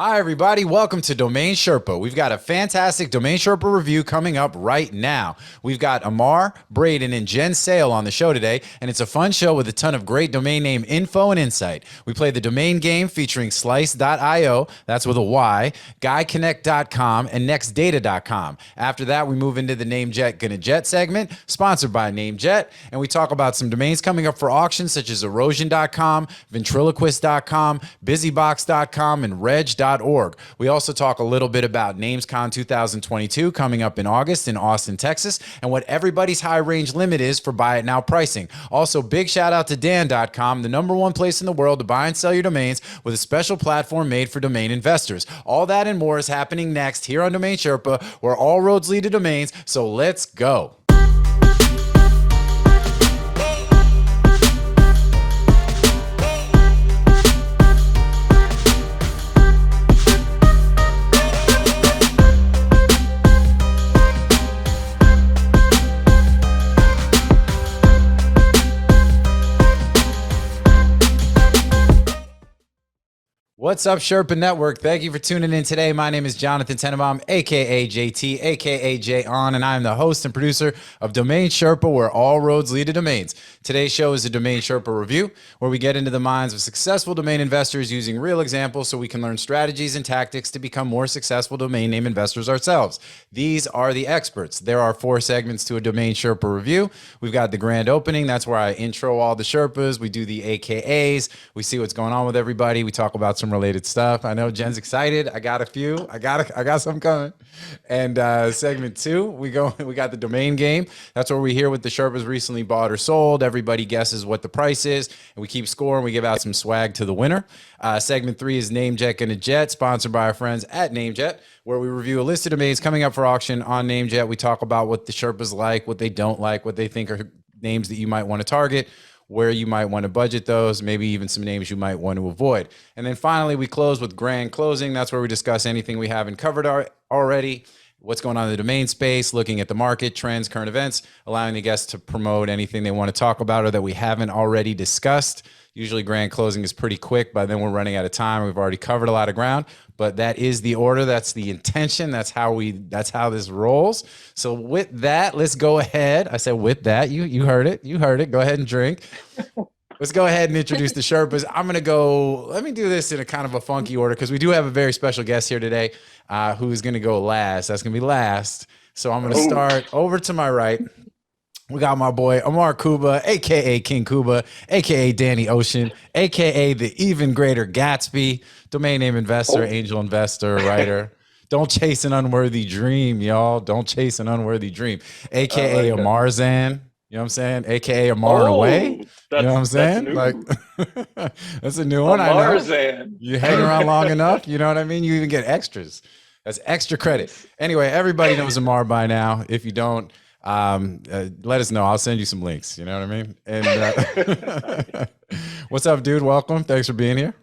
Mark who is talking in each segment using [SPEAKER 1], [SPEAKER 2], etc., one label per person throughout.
[SPEAKER 1] Hi, everybody. Welcome to Domain Sherpa. We've got a fantastic Domain Sherpa review coming up right now. We've got Ammar, Braden, and Jen Sale on the show today, and it's a fun show with a ton of great domain name info and insight. We play the domain game featuring Slice.io, that's with a Y, GuyConnect.com, and NextData.com. After that, we move into the NameJet Gonna Jet segment, sponsored by NameJet, and we talk about some domains coming up for auction, such as Erosion.com, Ventriloquist.com, BusyBox.com, and Reg.com. We also talk a little bit about NamesCon 2022 coming up in August in Austin, Texas, and what everybody's high range limit is for buy it now pricing. Also, big shout out to Dan.com, the #1 place in the world to buy and sell your domains with a special platform made for domain investors. All that and more is happening next here on Domain Sherpa, where all roads lead to domains. So let's go. What's up, Sherpa Network? Thank you for tuning in today. My name is Jonathan Tenenbaum, a.k.a. JT, a.k.a. Jay On, and I am the host and producer of Domain Sherpa, where all roads lead to domains. Today's show is a Domain Sherpa review, where we get into the minds of successful domain investors using real examples so we can learn strategies and tactics to become more successful domain name investors ourselves. These are the experts. There are 4 segments to a Domain Sherpa review. We've got the grand opening. That's where I intro all the Sherpas. We do the AKAs. We see what's going on with everybody. We talk about some related stuff. I know Jen's excited. I got a few. I got some coming. And segment 2, we got the domain game. That's where we hear what the Sherpas recently bought or sold. Everybody guesses what the price is, and we keep score and we give out some swag to the winner. Segment 3 is NameJet Gonna Jet, sponsored by our friends at NameJet, where we review a list of domains coming up for auction on NameJet. We talk about what the Sherpas like, what they don't like, what they think are names that you might want to target, where you might want to budget those, maybe even some names you might want to avoid. And then finally, we close with grand closing. That's where we discuss anything we haven't covered already, what's going on in the domain space, looking at the market, trends, current events, allowing the guests to promote anything they want to talk about or that we haven't already discussed. Usually grand closing is pretty quick, but then we're running out of time. We've already covered a lot of ground, but that is the order. That's the intention. That's how this rolls. So with that, let's go ahead. I said with that, you heard it. You heard it. Go ahead and drink. Let's go ahead and introduce the Sherpas. Let me do this in a kind of a funky order because we do have a very special guest here today who's going to go last. That's going to be last. So I'm going to start over to my right. We got my boy Ammar Kubba, a.k.a. King Kubba, a.k.a. Danny Ocean, a.k.a. the even greater Gatsby, domain name investor, angel investor, writer. Don't chase an unworthy dream, y'all. Don't chase an unworthy dream. A.k.a. Amarzan. You know what I'm saying? AKA Ammar away. You know what I'm saying? Like that's a new one. Amarzan. I know. You hang around long enough, you know what I mean? You even get extras. That's extra credit. Anyway, everybody knows Ammar by now. If you don't, let us know. I'll send you some links. You know what I mean? And what's up, dude? Welcome. Thanks for being here.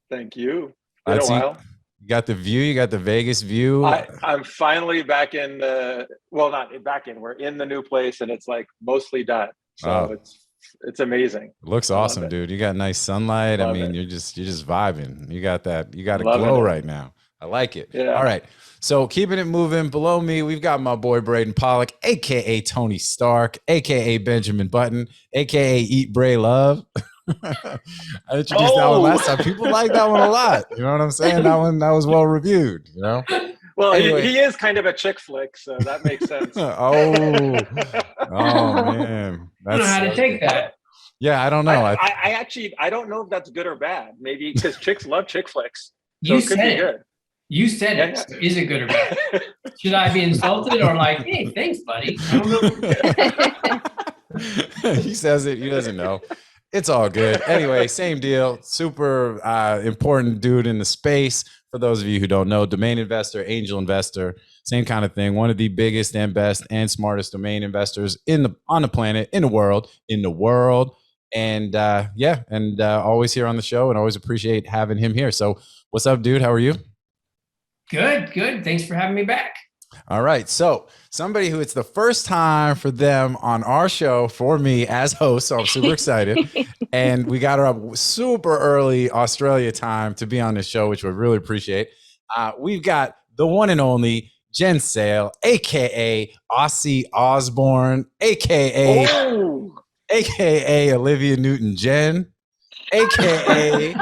[SPEAKER 2] Thank you. Been a while.
[SPEAKER 1] You got the view. You got the Vegas view.
[SPEAKER 2] I'm finally back in not back in. We're in the new place, and it's like mostly done. So it's amazing.
[SPEAKER 1] It looks awesome, dude. You got nice sunlight. I mean, you're just vibing. You got that. You got a glow right now. I like it. Yeah. All right. So keeping it moving, below me, we've got my boy Braden Pollock, a.k.a. Tony Stark, a.k.a. Benjamin Button, a.k.a. Eat, Bray, Love. I introduced that one last time. People like that one a lot. You know what I'm saying? That was well reviewed, you know?
[SPEAKER 2] Well, anyway. he is kind of a chick flick, so that makes sense.
[SPEAKER 1] Oh, man.
[SPEAKER 3] I don't know how to take that.
[SPEAKER 1] Yeah, I don't know.
[SPEAKER 2] I don't know if that's good or bad. Maybe because chicks love chick flicks. So
[SPEAKER 3] you said it. Good. You said it. So is it good or bad? Should I be insulted or like, hey, thanks, buddy? I
[SPEAKER 1] don't know. He says it. He doesn't know. It's all good. Anyway, same deal. Super important dude in the space. For those of you who don't know, domain investor, angel investor, same kind of thing. One of the biggest and best and smartest domain investors on the planet, in the world. And always here on the show, and always appreciate having him here. So what's up, dude? How are you?
[SPEAKER 3] Good. Thanks for having me back.
[SPEAKER 1] All right. So somebody who it's the first time for them on our show for me as host. So I'm super excited. And we got her up super early Australia time to be on this show, which we really appreciate. We've got the one and only Jen Sale, aka Aussie Osborne, aka Olivia Newton-Jen, aka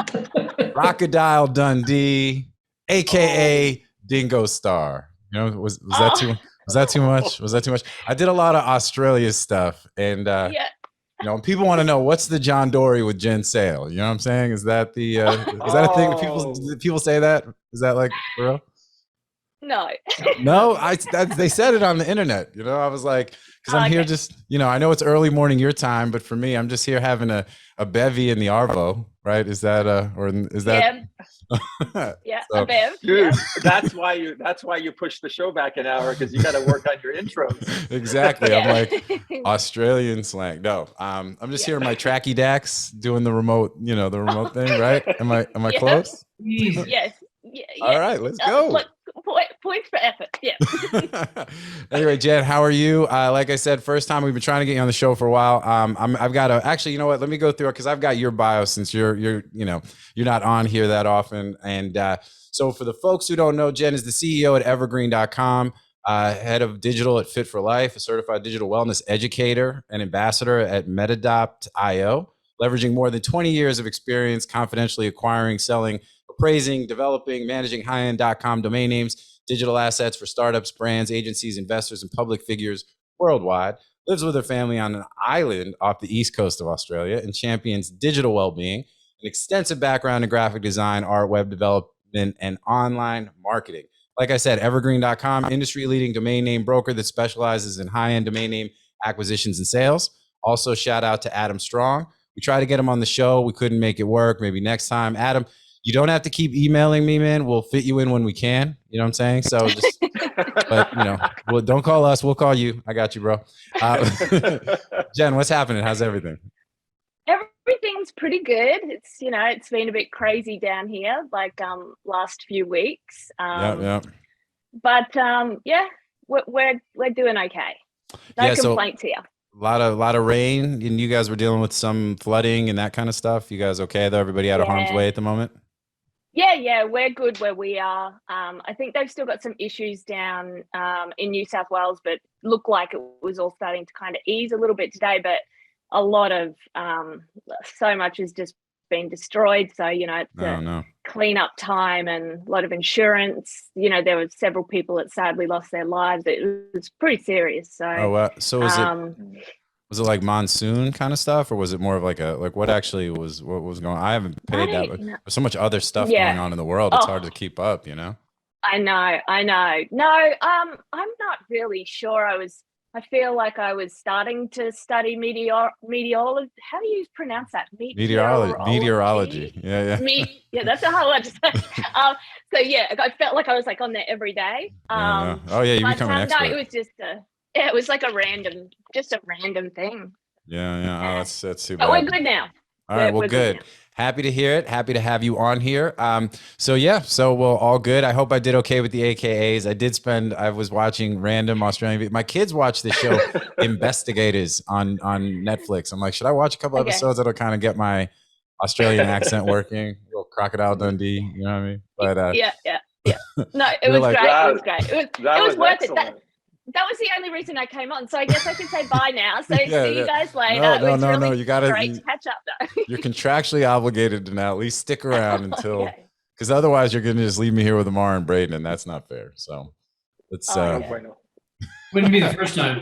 [SPEAKER 1] Crocodile Dundee, aka Dingo Star. You know, was that too much? Was that too much? I did a lot of Australia stuff, and you know, people want to know what's the John Dory with Jen Sale. You know what I'm saying? Is that the is that a thing? People say that? Is that like for real?
[SPEAKER 4] No.
[SPEAKER 1] No, they said it on the internet. You know, I was like, because I'm here just, you know, I know it's early morning your time, but for me, I'm just here having a bevy in the Arvo, right? Is that or is that?
[SPEAKER 4] Yeah,
[SPEAKER 1] So,
[SPEAKER 4] a bev.
[SPEAKER 2] Dude, that's why you push the show back an hour, because you got to work on your intros.
[SPEAKER 1] Exactly. I'm like Australian slang. No, I'm just here in my tracky dacks doing the remote, you know, the remote thing, right? Am I close?
[SPEAKER 4] Yes.
[SPEAKER 1] All right, let's go.
[SPEAKER 4] Points for effort. Yeah.
[SPEAKER 1] Anyway, Jen, how are you? Like I said, first time we've been trying to get you on the show for a while. I've got to actually, you know what? Let me go through it because I've got your bio since you're you know, you're not on here that often. And so for the folks who don't know, Jen is the CEO at evergreen.com, head of digital at Fit for Life, a certified digital wellness educator and ambassador at Metadopt.io, leveraging more than 20 years of experience confidentially acquiring, selling, appraising, developing, managing high-end .com domain names, digital assets for startups, brands, agencies, investors, and public figures worldwide. Lives with her family on an island off the east coast of Australia and champions digital well-being, an extensive background in graphic design, art, web development, and online marketing. Like I said, evergreen.com, industry-leading domain name broker that specializes in high-end domain name acquisitions and sales. Also, shout out to Adam Strong. We tried to get him on the show. We couldn't make it work. Maybe next time. Adam, you don't have to keep emailing me, man. We'll fit you in when we can. You know what I'm saying? So just, but you know, well, don't call us. We'll call you. I got you, bro. Jen, what's happening? How's everything?
[SPEAKER 4] Everything's pretty good. It's, you know, it's been a bit crazy down here, like last few weeks.
[SPEAKER 1] Yeah.
[SPEAKER 4] But yeah, we're doing okay. No complaints here.
[SPEAKER 1] A lot of rain, and you guys were dealing with some flooding and that kind of stuff. You guys okay though? Everybody out of harm's way at the moment?
[SPEAKER 4] Yeah, we're good where we are. I think they've still got some issues down in New South Wales, but looked like it was all starting to kind of ease a little bit today. But a lot of so much has just been destroyed. So, you know, it's clean up time and a lot of insurance. You know, there were several people that sadly lost their lives. It was pretty serious. So,
[SPEAKER 1] so was it like monsoon kind of stuff, or was it more of like what was going on? I haven't paid that, but there's so much other stuff going on in the world. It's hard to keep up, you know?
[SPEAKER 4] I know. No, I'm not really sure. I feel like I was starting to study meteorology. How do you pronounce that?
[SPEAKER 1] Meteorology. Yeah.
[SPEAKER 4] Yeah, that's a hard word to say. So yeah, I felt like I was like on there every day.
[SPEAKER 1] Oh yeah, you become an expert.
[SPEAKER 4] No, it was just it was like a random thing.
[SPEAKER 1] Yeah. Oh, that's too bad.
[SPEAKER 4] But we're good now.
[SPEAKER 1] All right, well, good. Happy to hear it. Happy to have you on here. So we're all good. I hope I did okay with the AKAs. I was watching random Australian. My kids watch the show Investigators on Netflix. I'm like, should I watch a couple episodes that'll kind of get my Australian accent working? Little Crocodile Dundee, you know what I mean? But
[SPEAKER 4] yeah. No, it was great. It was great. It was worth
[SPEAKER 2] excellent.
[SPEAKER 4] it. That was the only reason I came on. So I guess I can say bye now. So see you guys later.
[SPEAKER 1] No. You got
[SPEAKER 4] great to catch up though.
[SPEAKER 1] You're contractually obligated to now at least stick around until, because otherwise you're going to just leave me here with Ammar and Braden, and that's not fair. So let's.
[SPEAKER 3] Wouldn't be the first time.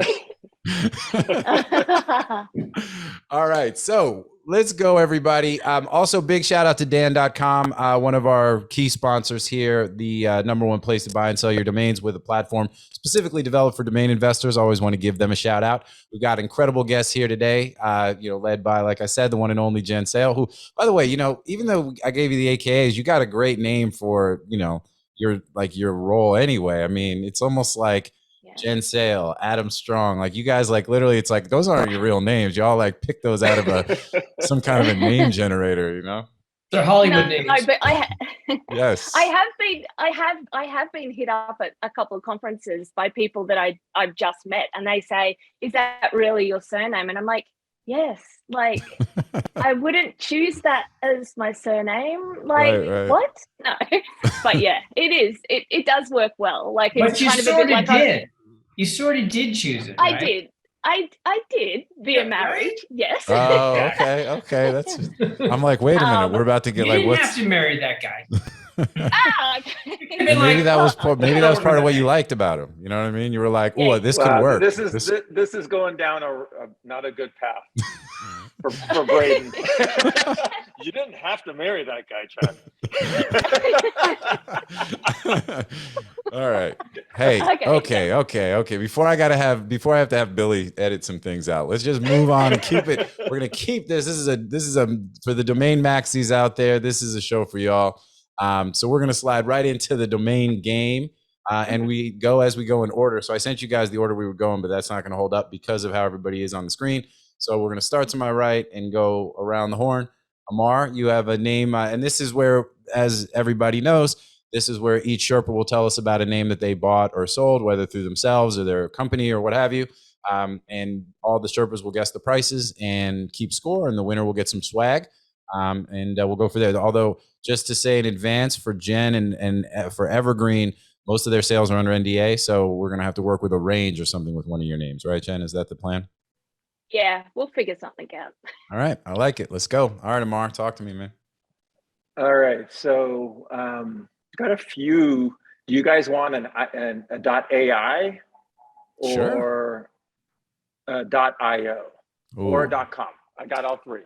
[SPEAKER 1] All right. So let's go, everybody. Also, big shout out to Dan.com, one of our key sponsors here, the number one place to buy and sell your domains with a platform specifically developed for domain investors. Always want to give them a shout out. We've got incredible guests here today, led by, like I said, the one and only Jen Sale, who, by the way, even though I gave you the AKAs, you got a great name for, your role anyway. I mean, it's almost like Jen Sale, Adam Strong, like you guys, like literally, it's like those aren't your real names. Y'all like pick those out of some kind of a name generator, you know?
[SPEAKER 3] They're Hollywood
[SPEAKER 4] No,
[SPEAKER 3] names.
[SPEAKER 4] but
[SPEAKER 1] Yes.
[SPEAKER 4] I have been hit up at a couple of conferences by people that I've just met, and they say, "Is that really your surname?" And I'm like, "Yes." Like, I wouldn't choose that as my surname. Like,
[SPEAKER 1] Right.
[SPEAKER 4] what? No. But yeah, it is. It does work well. Like, it's
[SPEAKER 3] But you
[SPEAKER 4] kind of a
[SPEAKER 3] sort
[SPEAKER 4] bit
[SPEAKER 3] of
[SPEAKER 4] like
[SPEAKER 3] did. You sort of did choose it, right?
[SPEAKER 4] I did. I did via marriage. Yes.
[SPEAKER 1] Oh, okay. That's. I'm like, wait a minute. We're about to
[SPEAKER 3] You
[SPEAKER 1] get like,
[SPEAKER 3] didn't have
[SPEAKER 1] what's?
[SPEAKER 3] to marry that guy.
[SPEAKER 1] And maybe that was maybe that was part of what you liked about him. You know what I mean? You were like, oh,
[SPEAKER 4] Yeah.
[SPEAKER 1] this could work.
[SPEAKER 2] This is going down a not a good path for Braden. You didn't have to marry that guy, Chad.
[SPEAKER 1] All right. Hey. Okay. Before I have to have Billy edit some things out. Let's just move on and keep it. We're gonna keep this. This is a for the domain maxis out there. This is a show for y'all. So we're gonna slide right into the domain game. And we go as we go in order. So I sent you guys the order we were going, but that's not going to hold up because of how everybody is on the screen. So we're going to start to my right and go around the horn. Ammar, you have a name, and this is where, as everybody knows, this is where each Sherpa will tell us about a name that they bought or sold, whether through themselves or their company or what have you. And all the Sherpas will guess the prices and keep score, and the winner will get some swag. And we'll go for there. Although, just to say in advance, for Jen and for Evergreen, most of their sales are under NDA, so we're going to have to work with a range or something with one of your names, right, Jen? Is that the plan?
[SPEAKER 4] Yeah, we'll figure something out.
[SPEAKER 1] All right, I like it. Let's go. All right, Ammar, talk to me, man.
[SPEAKER 2] All right, so got a few. Do you guys want a .ai or .io or .com? I got all three.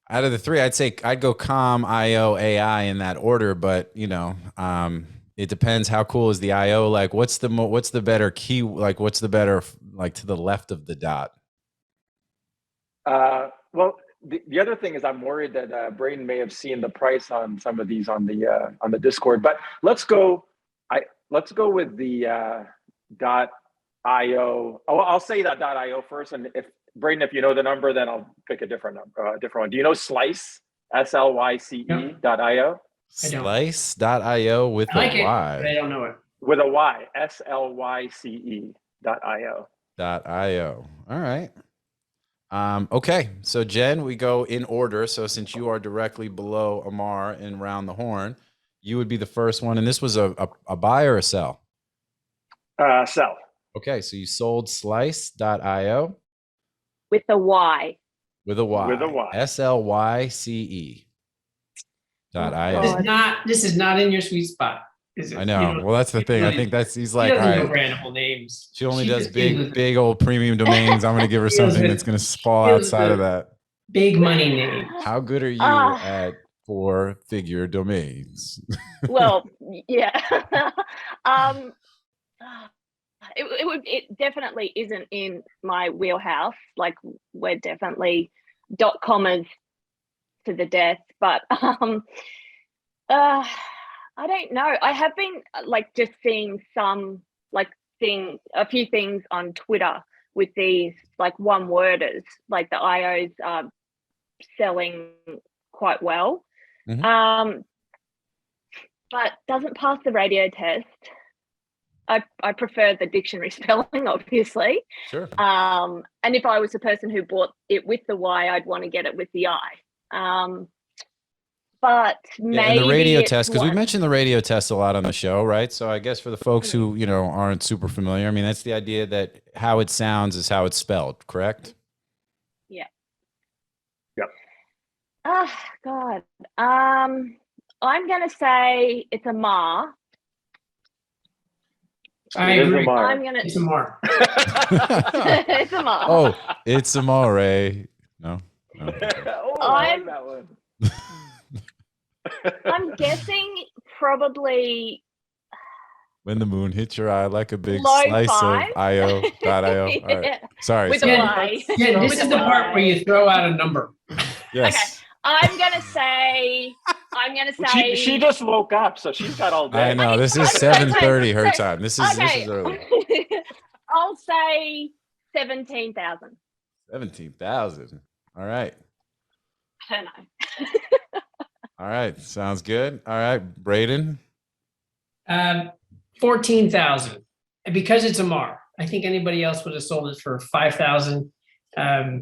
[SPEAKER 1] Out of the three, I'd say I'd go com, IO, AI in that order, but it depends how cool is the IO. Like, what's the better key? Like, what's the better, like, to the left of the dot?
[SPEAKER 2] Well, the other thing is I'm worried that Braden may have seen the price on some of these on the Discord. But let's go with the .io. Oh, I'll say that .io first, and if Braden, if you know the number, then I'll pick a different number, different one. Do you know Slice? SLYCE.io.
[SPEAKER 1] Slice.io with
[SPEAKER 3] I like
[SPEAKER 1] a Y.
[SPEAKER 3] it, but I don't know it.
[SPEAKER 2] With a Y. SLYCE.io.
[SPEAKER 1] .io. All right. Okay, so Jen, we go in order. So since you are directly below Ammar and round the horn, you would be the first one. And this was a buy or a sell?
[SPEAKER 2] Sell.
[SPEAKER 1] Okay, so you sold Slice.io.
[SPEAKER 4] With a Y.
[SPEAKER 1] With a Y.
[SPEAKER 2] With a Y.
[SPEAKER 1] SLYCE.io.
[SPEAKER 3] This is not in your sweet spot, is it?
[SPEAKER 1] I know. Well, that's the thing. I think he's like,
[SPEAKER 3] she
[SPEAKER 1] all
[SPEAKER 3] doesn't
[SPEAKER 1] right.
[SPEAKER 3] know brandable names.
[SPEAKER 1] She only does big old premium domains. I'm going to give her something that's going to fall outside of that.
[SPEAKER 3] Big money names.
[SPEAKER 1] How good are you at 4-figure domains?
[SPEAKER 4] Well, yeah. It definitely isn't in my wheelhouse. Like, we're definitely .comers to the death, but I don't know. I have been like just seeing a few things on Twitter with these like one worders, like the IOs are selling quite well.
[SPEAKER 1] Mm-hmm.
[SPEAKER 4] But doesn't pass the radio test. I prefer the dictionary spelling, obviously.
[SPEAKER 1] Sure.
[SPEAKER 4] And if I was the person who bought it with the Y, I'd want to get it with the I. But maybe
[SPEAKER 1] and the radio test, because we mentioned the radio test a lot on the show, right? So I guess for the folks who aren't super familiar, I mean, that's the idea that how it sounds is how it's spelled, correct?
[SPEAKER 4] Yeah.
[SPEAKER 2] Yep.
[SPEAKER 4] Oh God. I'm gonna say it's a Ma.
[SPEAKER 3] I agree.
[SPEAKER 4] It's a
[SPEAKER 3] Mar.
[SPEAKER 4] It's a Ma.
[SPEAKER 1] Oh, it's a Mare. No.
[SPEAKER 2] I like that one.
[SPEAKER 4] I'm guessing probably
[SPEAKER 1] when the moon hits your eye like a big
[SPEAKER 4] low
[SPEAKER 1] slice
[SPEAKER 4] 5.
[SPEAKER 1] of IO.io. All right. Sorry.
[SPEAKER 4] With a Y.
[SPEAKER 3] Yeah, this is the part where you throw out a number.
[SPEAKER 1] Yes.
[SPEAKER 4] Okay. I'm gonna say.
[SPEAKER 2] She just woke up, so she's got all day.
[SPEAKER 1] I know. This is 7:30 her time. This is early.
[SPEAKER 4] I'll say 17,000.
[SPEAKER 1] 17,000. All right.
[SPEAKER 4] I don't know.
[SPEAKER 1] All right. Sounds good. All right. Braden.
[SPEAKER 3] 14,000. And because it's Ammar, I think anybody else would have sold it for 5,000. I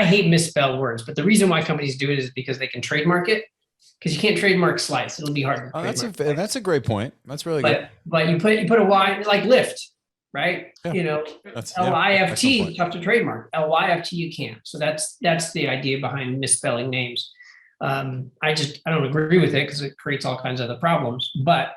[SPEAKER 3] hate misspelled words, but the reason why companies do it is because they can trademark it. Because you can't trademark slice; it'll be hard to trademark.
[SPEAKER 1] That's a great point. That's really good.
[SPEAKER 3] But you put a Y like lift, right?
[SPEAKER 1] Yeah.
[SPEAKER 3] LIFT tough to trademark. LYFT you can't. So that's the idea behind misspelling names. I don't agree with it because it creates all kinds of other problems. But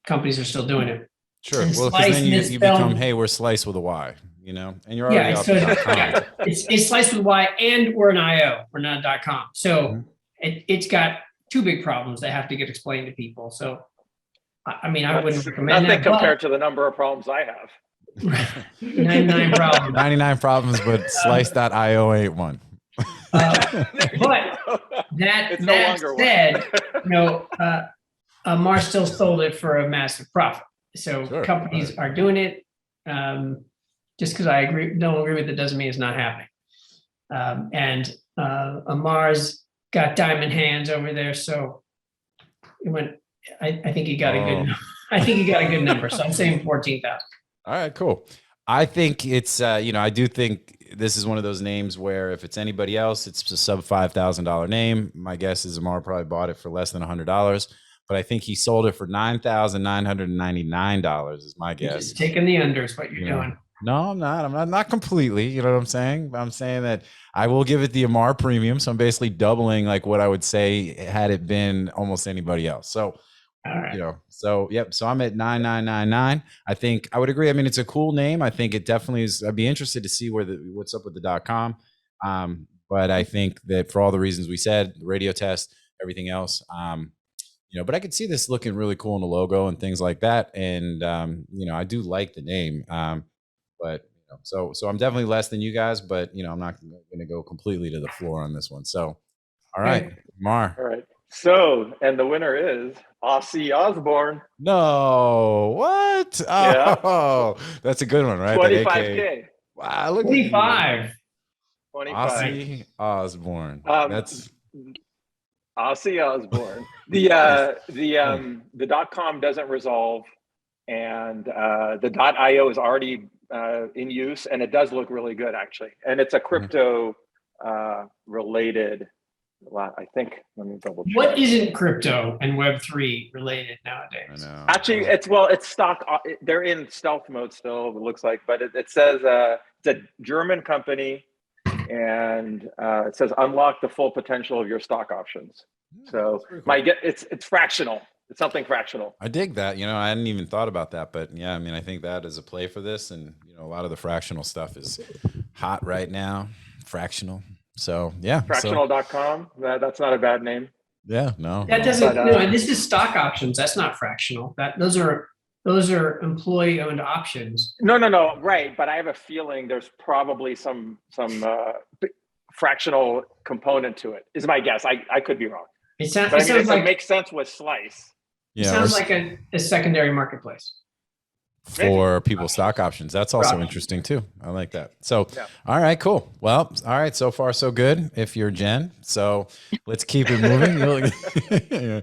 [SPEAKER 3] companies are still doing it.
[SPEAKER 1] Sure. Well, because then you become, hey, we're sliced with a Y, and you're already off the .com.
[SPEAKER 3] Yeah, it's sliced with Y and we're an IO, we're not a .com. So it's got two big problems that have to get explained to people. So, I wouldn't recommend
[SPEAKER 2] nothing compared to the number of problems I have.
[SPEAKER 3] 99 problems.
[SPEAKER 1] 99 problems, but slice.io ain't one.
[SPEAKER 3] But that said, Ammar still sold it for a massive profit. So companies are doing it. Just because I don't agree with it doesn't mean it's not happening. And Ammar's got diamond hands over there, so it went. I think he got a good. I think he got a good number. So I'm saying 14,000.
[SPEAKER 1] All right, cool. I think it's I do think this is one of those names where if it's anybody else, it's a sub $5,000 name. My guess is Ammar probably bought it for less than $100, but I think he sold it for $9,999 is my guess.
[SPEAKER 3] You're just taking the unders, what you're doing.
[SPEAKER 1] No, I'm not. I'm not completely. You know what I'm saying? I'm saying that I will give it the Ammar premium. So I'm basically doubling like what I would say had it been almost anybody else. So, So I'm at 9,999. I think I would agree. I mean, it's a cool name. I think it definitely is. I'd be interested to see what's up with the .com. But I think that for all the reasons we said, the radio test, everything else, but I could see this looking really cool in the logo and things like that. And, I do like the name. But so I'm definitely less than you guys, but I'm not going to go completely to the floor on this one. So, all right, Ammar.
[SPEAKER 2] All right. So, and the winner is Ozzy Osbourne.
[SPEAKER 1] No, what? Oh, that's a good one, right?
[SPEAKER 2] 25K.
[SPEAKER 1] Wow, look
[SPEAKER 3] 25.
[SPEAKER 2] 25.
[SPEAKER 1] Ozzy Osbourne. That's
[SPEAKER 2] Ozzy Osbourne. The .com doesn't resolve, and the .io is already in use, and it does look really good actually, and it's a crypto related. I think. Let me double check.
[SPEAKER 3] What isn't crypto and Web3 related nowadays?
[SPEAKER 1] I know.
[SPEAKER 2] Actually, it's stock. They're in stealth mode still. It looks like, but it says it's a German company, and it says unlock the full potential of your stock options. So cool. It's fractional. It's something fractional.
[SPEAKER 1] I dig that. I hadn't even thought about that, but yeah, I think that is a play for this, and a lot of the fractional stuff is hot right now. Fractional. So yeah.
[SPEAKER 2] Fractional.com. That's not a bad name.
[SPEAKER 1] Yeah, no.
[SPEAKER 3] That doesn't. This is stock options. That's not fractional. Those are employee-owned options.
[SPEAKER 2] No. Right, but I have a feeling there's probably some fractional component to it. Is my guess. I could be wrong.
[SPEAKER 3] It
[SPEAKER 2] makes sense with Slice.
[SPEAKER 3] Yeah, it sounds like a secondary marketplace
[SPEAKER 1] for people's stock options. That's also interesting too. I like that. So, all right, cool. Well, all right. So far, so good. If you're Jen, so let's keep it moving.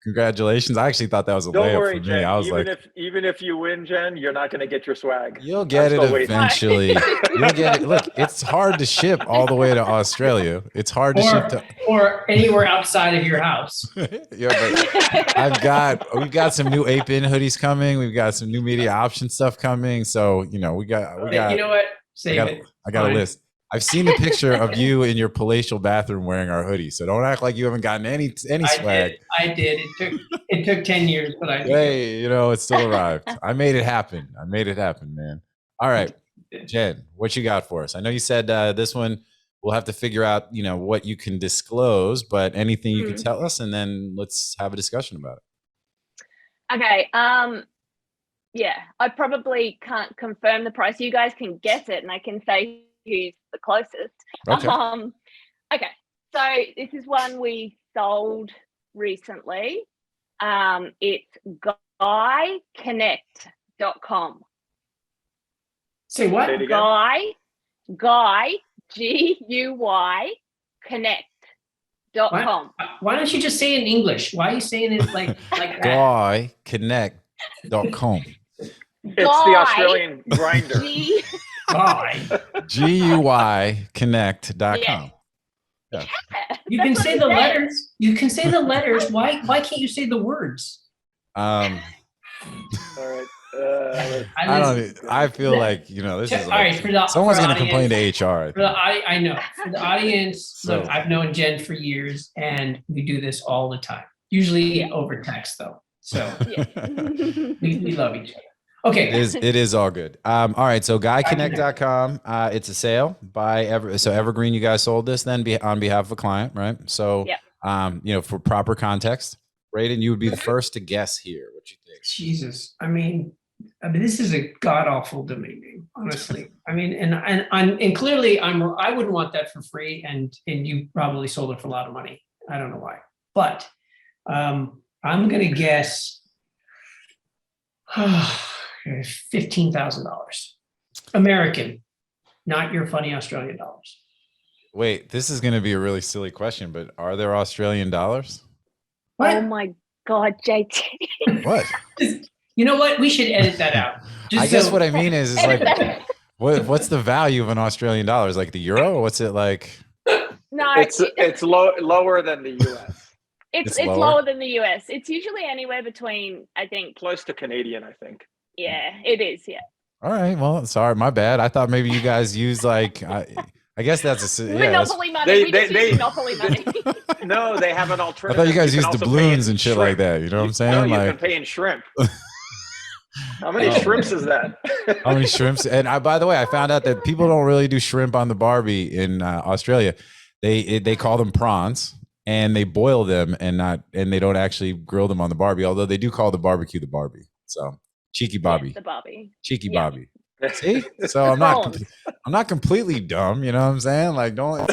[SPEAKER 1] Congratulations. I actually thought that was a layup for me.
[SPEAKER 2] Jen,
[SPEAKER 1] I was
[SPEAKER 2] even if you win, Jen, you're not going to get your swag.
[SPEAKER 1] You'll get it eventually. You'll get it. Look, it's hard to ship all the way to Australia. It's hard to ship
[SPEAKER 3] or anywhere outside of your house.
[SPEAKER 1] Yeah, but we've got some new Ape-In hoodies coming. We've got some new media option stuff coming. So, we got.
[SPEAKER 3] You know what? Save it.
[SPEAKER 1] I got a list. I've seen the picture of you in your palatial bathroom wearing our hoodie. So don't act like you haven't gotten any swag.
[SPEAKER 3] I did. It took 10 years, but I did.
[SPEAKER 1] Hey, it still arrived. I made it happen. Man. All right, Jen, what you got for us? I know you said this one we'll have to figure out, what you can disclose, but anything you can tell us, and then let's have a discussion about it.
[SPEAKER 4] Okay. Yeah, I probably can't confirm the price. You guys can guess it, and I can say who's the closest.
[SPEAKER 1] Okay.
[SPEAKER 4] Okay. So this is one we sold recently. It's GuyConnect.com.
[SPEAKER 3] Say what?
[SPEAKER 4] Guy, GUY, Connect.com. .com.
[SPEAKER 3] Why don't you just say it in English? Why are you saying it like that?
[SPEAKER 1] GuiConnect.com.
[SPEAKER 2] It's the Australian grinder.
[SPEAKER 1] GUI Connect.com.
[SPEAKER 4] Yeah.
[SPEAKER 3] You can say the letters. You can say the letters. Why can't you say the words?
[SPEAKER 2] All right.
[SPEAKER 1] I feel like, this is like, someone's going to complain to HR.
[SPEAKER 3] I know. For the audience, look, I've known Jen for years, and we do this all the time. Usually over text, though. So we love each other. Okay.
[SPEAKER 1] It is all good. All right. So GuiConnect.com, it's a sale by Evergreen. You guys sold this then on behalf of a client, right? So, for proper context, Braden, you would be the first to guess here. What you think?
[SPEAKER 3] Jesus. I mean, this is a god awful domain name, honestly. I mean, and clearly I wouldn't want that for free, and you probably sold it for a lot of money. I don't know why, but I'm gonna guess $15,000 American, not your funny Australian dollars.
[SPEAKER 1] Wait, this is gonna be a really silly question, but are there Australian dollars?
[SPEAKER 3] What?
[SPEAKER 4] Oh my God, JT.
[SPEAKER 1] What?
[SPEAKER 3] You know what? We should edit that out.
[SPEAKER 1] I guess what I mean is like, what's the value of an Australian dollar? Is like the euro, or what's it like?
[SPEAKER 4] No,
[SPEAKER 2] it's lower than the US.
[SPEAKER 4] It's lower than the US. It's usually anywhere between, I think,
[SPEAKER 2] close to Canadian, I think.
[SPEAKER 4] Yeah, it is. Yeah.
[SPEAKER 1] All right. Well, sorry, my bad. I thought maybe you guys use like, I guess that's
[SPEAKER 4] Monopoly money. We just use Monopoly money.
[SPEAKER 2] No, they have an alternative.
[SPEAKER 1] I thought you guys used doubloons and shit
[SPEAKER 2] shrimp.
[SPEAKER 1] Like that. You know what I'm saying?
[SPEAKER 2] No,
[SPEAKER 1] like,
[SPEAKER 2] you can pay in shrimp. How many shrimps is that?
[SPEAKER 1] How many shrimps? And by the way, I found out that people don't really do shrimp on the Barbie in Australia. They call them prawns, and they boil them and they don't actually grill them on the Barbie. Although they do call the barbecue the Barbie. So cheeky Bobby,
[SPEAKER 4] the Barbie,
[SPEAKER 1] cheeky Bobby. See, so I'm not completely dumb. You know what I'm saying? Like, don't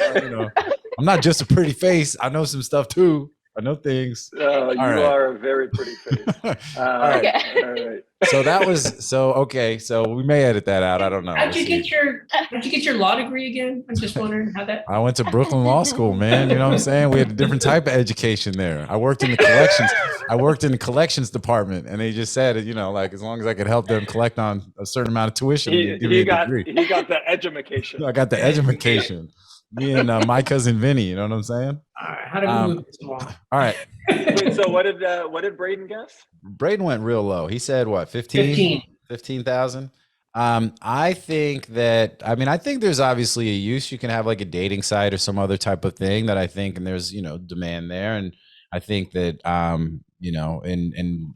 [SPEAKER 1] I'm not just a pretty face. I know some stuff too. I know things.
[SPEAKER 2] You are a very pretty face.
[SPEAKER 1] All right. So that was okay. So we may edit that out. I don't know.
[SPEAKER 3] How'd you get your law degree again? I'm just wondering how that.
[SPEAKER 1] I went to Brooklyn Law School, man. You know what I'm saying? We had a different type of education there. I worked in the collections. I worked in the collections department, and they just said, like as long as I could help them collect on a certain amount of tuition,
[SPEAKER 2] he got the education.
[SPEAKER 1] I got the education. Me and my cousin Vinny. You know what I'm saying?
[SPEAKER 3] All right. How do we move this along?
[SPEAKER 1] All right.
[SPEAKER 2] Wait, so what did Braden guess?
[SPEAKER 1] Braden went real low. He said what? 15,000. I think there's obviously a use. You can have like a dating site or some other type of thing that I think, and there's, demand there. And I think that, and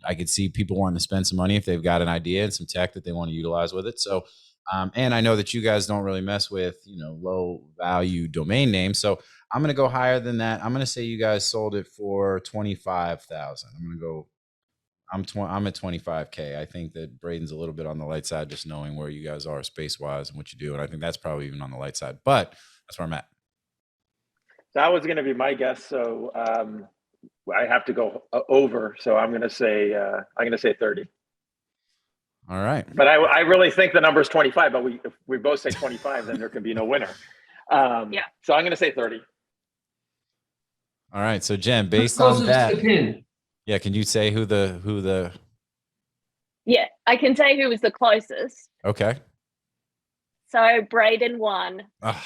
[SPEAKER 1] I could see people wanting to spend some money if they've got an idea and some tech that they want to utilize with it. So, and I know that you guys don't really mess with, low value domain names. So I'm going to go higher than that. I'm going to say you guys sold it for 25,000. I'm at 25K. I think that Braden's a little bit on the light side, just knowing where you guys are space wise and what you do. And I think that's probably even on the light side, but that's where I'm at.
[SPEAKER 2] That was going to be my guess. So I have to go over. So I'm going to say 30.
[SPEAKER 1] All right.
[SPEAKER 2] But I really think the number is 25, but if we both say 25, then there can be no winner. So I'm going to say 30.
[SPEAKER 1] All right. So Jen, based on that, yeah, can you say who the?
[SPEAKER 4] Yeah, I can say who was the closest.
[SPEAKER 1] Okay.
[SPEAKER 4] So Braden won.
[SPEAKER 2] Braden.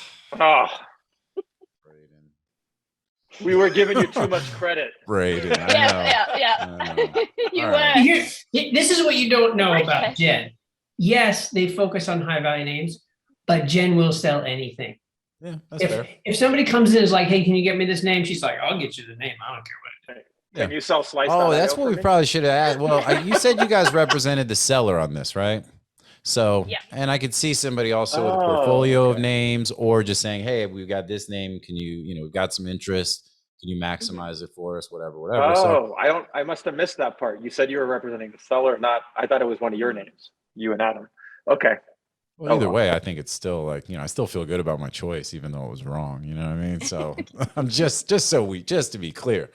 [SPEAKER 2] We were giving you too much credit.
[SPEAKER 1] Braden.
[SPEAKER 4] Yeah. You were.
[SPEAKER 3] Right. This is what you don't know about Jen. Yes, they focus on high value names, but Jen will sell anything.
[SPEAKER 1] Yeah, that's fair.
[SPEAKER 3] If somebody comes in and is like, hey, can you get me this name? She's like, I'll get you the name. I don't care what it is.
[SPEAKER 2] Yeah. Can you sell slice?
[SPEAKER 1] Oh, that's what we probably should have asked. Well, you said you guys represented the seller on this, right? So, and I could see somebody also with a portfolio of names, or just saying, hey, we've got this name. Can you, we've got some interest. Can you maximize it for us? Whatever.
[SPEAKER 2] Oh, so, I must have missed that part. You said you were representing the seller, I thought it was one of your names, you and Adam. Okay.
[SPEAKER 1] Well, either way, I think it's still like, I still feel good about my choice, even though it was wrong. You know what I mean? So I'm just to be clear.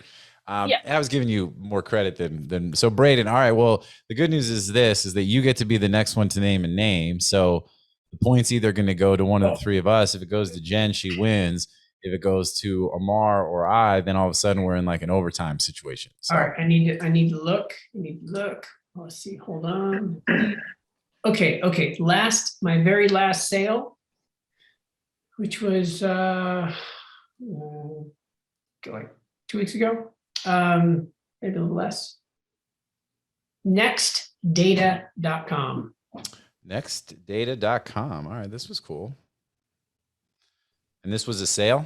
[SPEAKER 1] I was giving you more credit than so Braden. All right. Well, the good news is that you get to be the next one to name a name. So the point's either going to go to one of the three of us. If it goes to Jen, she wins. If it goes to Ammar or I, then all of a sudden we're in like an overtime situation. So.
[SPEAKER 3] All right, I need to look. Let's see. Hold on. Okay. My very last sale, which was like 2 weeks ago, maybe a little less. Nextdata.com.
[SPEAKER 1] Nextdata.com. All right, this was cool. And this was a sale?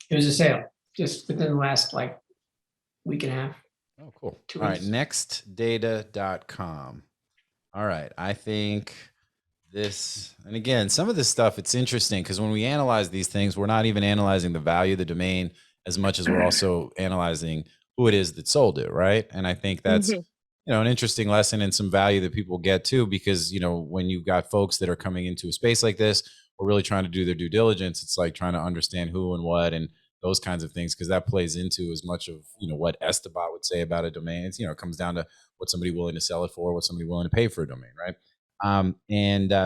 [SPEAKER 3] It was a sale just within the last like week and a half.
[SPEAKER 1] Oh, cool.
[SPEAKER 3] 2
[SPEAKER 1] All
[SPEAKER 3] weeks.
[SPEAKER 1] right, nextdata.com. All right, I think this, and again, some of this stuff, it's interesting because when we analyze these things, we're not even analyzing the value of the domain as much as we're also analyzing who it is that sold it, right? And I think that's an interesting lesson and some value that people get too, because when you've got folks that are coming into a space like this, we're really trying to do their due diligence. It's like trying to understand who and what and those kinds of things, because that plays into as much of what Esteban would say about a domain. It's, it comes down to what somebody willing to sell it for, what somebody willing to pay for a domain, right?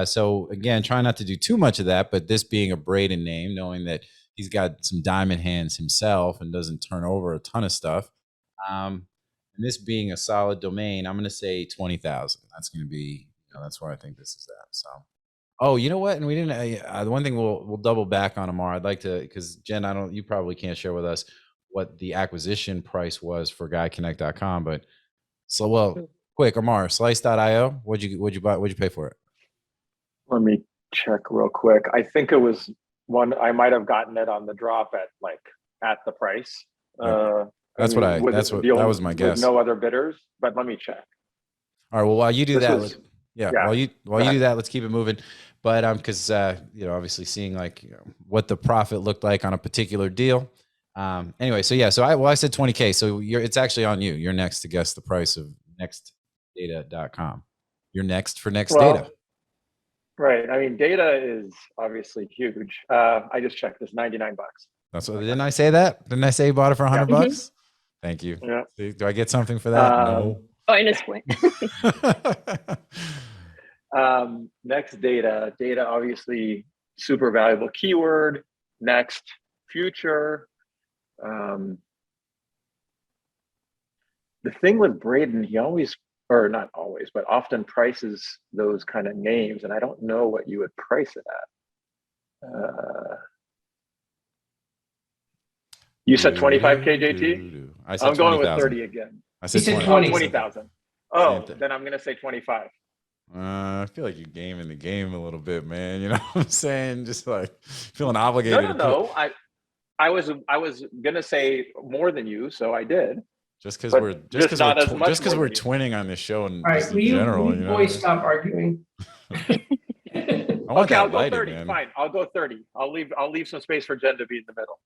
[SPEAKER 1] So again, try not to do too much of that, but this being a Braden name, knowing that he's got some diamond hands himself and doesn't turn over a ton of stuff. And this being a solid domain, I'm going to say 20,000. That's going to be, that's where I think this is at. So, oh, you know what? And we didn't, the one thing we'll double back on, Ammar. I'd like to, because Jen, you probably can't share with us what the acquisition price was for GuyConnect.com, but quick, Ammar, slice.io. What'd you pay for it?
[SPEAKER 2] Let me check real quick. I think it was one, I might have gotten it on the drop at the price.
[SPEAKER 1] That was my guess.
[SPEAKER 2] With no other bidders, but let me check.
[SPEAKER 1] All right. Well, while you do that, while you do that, let's keep it moving. But because obviously seeing what the profit looked like on a particular deal. Anyway, so I said 20K. So it's actually on you. You're next to guess the price of nextdata.com. You're next for Nextdata.
[SPEAKER 2] Right. I mean, data is obviously huge. I just checked this, $99.
[SPEAKER 1] That's what, didn't I say that? Didn't I say you bought it for $100? Thank you.
[SPEAKER 2] Yeah.
[SPEAKER 1] Do I get something for that? No.
[SPEAKER 4] Bonus point.
[SPEAKER 2] Nextdata, data obviously super valuable keyword. Next, future. The thing with Braden, he always, or not always, but often prices those kind of names, and I don't know what you would price it at. You said 25K, JT? I'm going with 30 again.
[SPEAKER 1] I said
[SPEAKER 2] 20,000. Oh, then I'm going to say 25.
[SPEAKER 1] I feel like you're gaming the game a little bit, man. You know what I'm saying? Just like feeling obligated.
[SPEAKER 2] No. I was going to say more than you, so I did.
[SPEAKER 1] Just because we're twinning on this show and
[SPEAKER 3] all right,
[SPEAKER 1] just in general.
[SPEAKER 3] Will you boys stop arguing?
[SPEAKER 2] Okay, I'll go 30. Man. Fine, I'll go 30. I'll leave some space for Jen to be in the middle.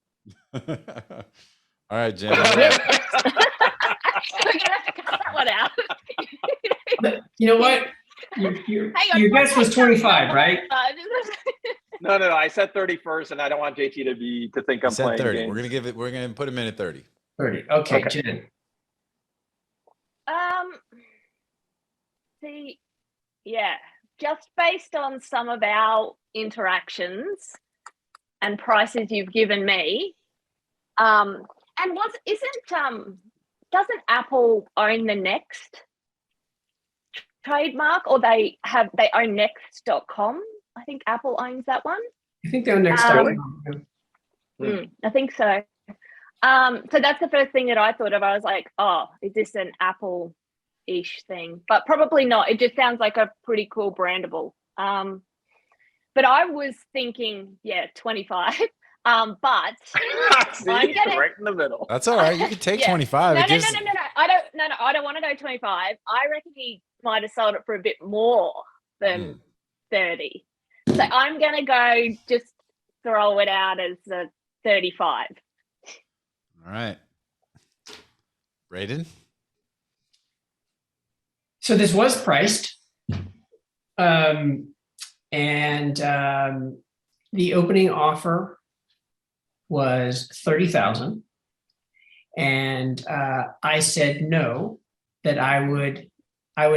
[SPEAKER 1] All right, Jen.
[SPEAKER 4] Cut that one out.
[SPEAKER 3] You know what? Your guess was 25, right?
[SPEAKER 2] No. I said 30 first, and I don't want JT to think I'm playing
[SPEAKER 1] 30.
[SPEAKER 2] games.
[SPEAKER 1] We're gonna put him in at 30.
[SPEAKER 3] 30. Okay, Jen.
[SPEAKER 4] Just based on some of our interactions and prices you've given me, and doesn't Apple own the Next trademark, or they own next.com? I think Apple owns that one.
[SPEAKER 3] I think they own next.com.
[SPEAKER 4] I think so. So that's the first thing that I thought of. I was like, oh, is this an Apple-ish thing? But probably not. It just sounds like a pretty cool brandable. But I was thinking, 25. But
[SPEAKER 2] see, right in the middle.
[SPEAKER 1] That's all right. You can take 25.
[SPEAKER 4] No. I don't want to go 25. I reckon he might have sold it for a bit more than 30. So I'm gonna go, just throw it out as a 35.
[SPEAKER 1] All right. Braden?
[SPEAKER 3] So this was priced. And the opening offer was 30,000. And I said no, that I would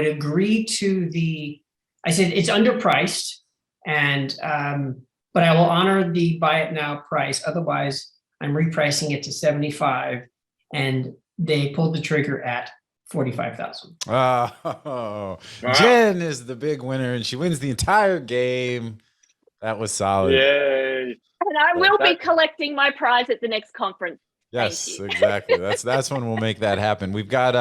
[SPEAKER 3] agree to I said it's underpriced, and but I will honor the buy it now price. Otherwise, I'm repricing it to 75, and they pulled the trigger at 45,000.
[SPEAKER 1] Oh,
[SPEAKER 2] Wow.
[SPEAKER 1] Jen is the big winner, and she wins the entire game. That was solid.
[SPEAKER 2] Yay.
[SPEAKER 4] And I will be collecting my prize at the next conference.
[SPEAKER 1] Yes, exactly. That's when we'll make that happen. We've got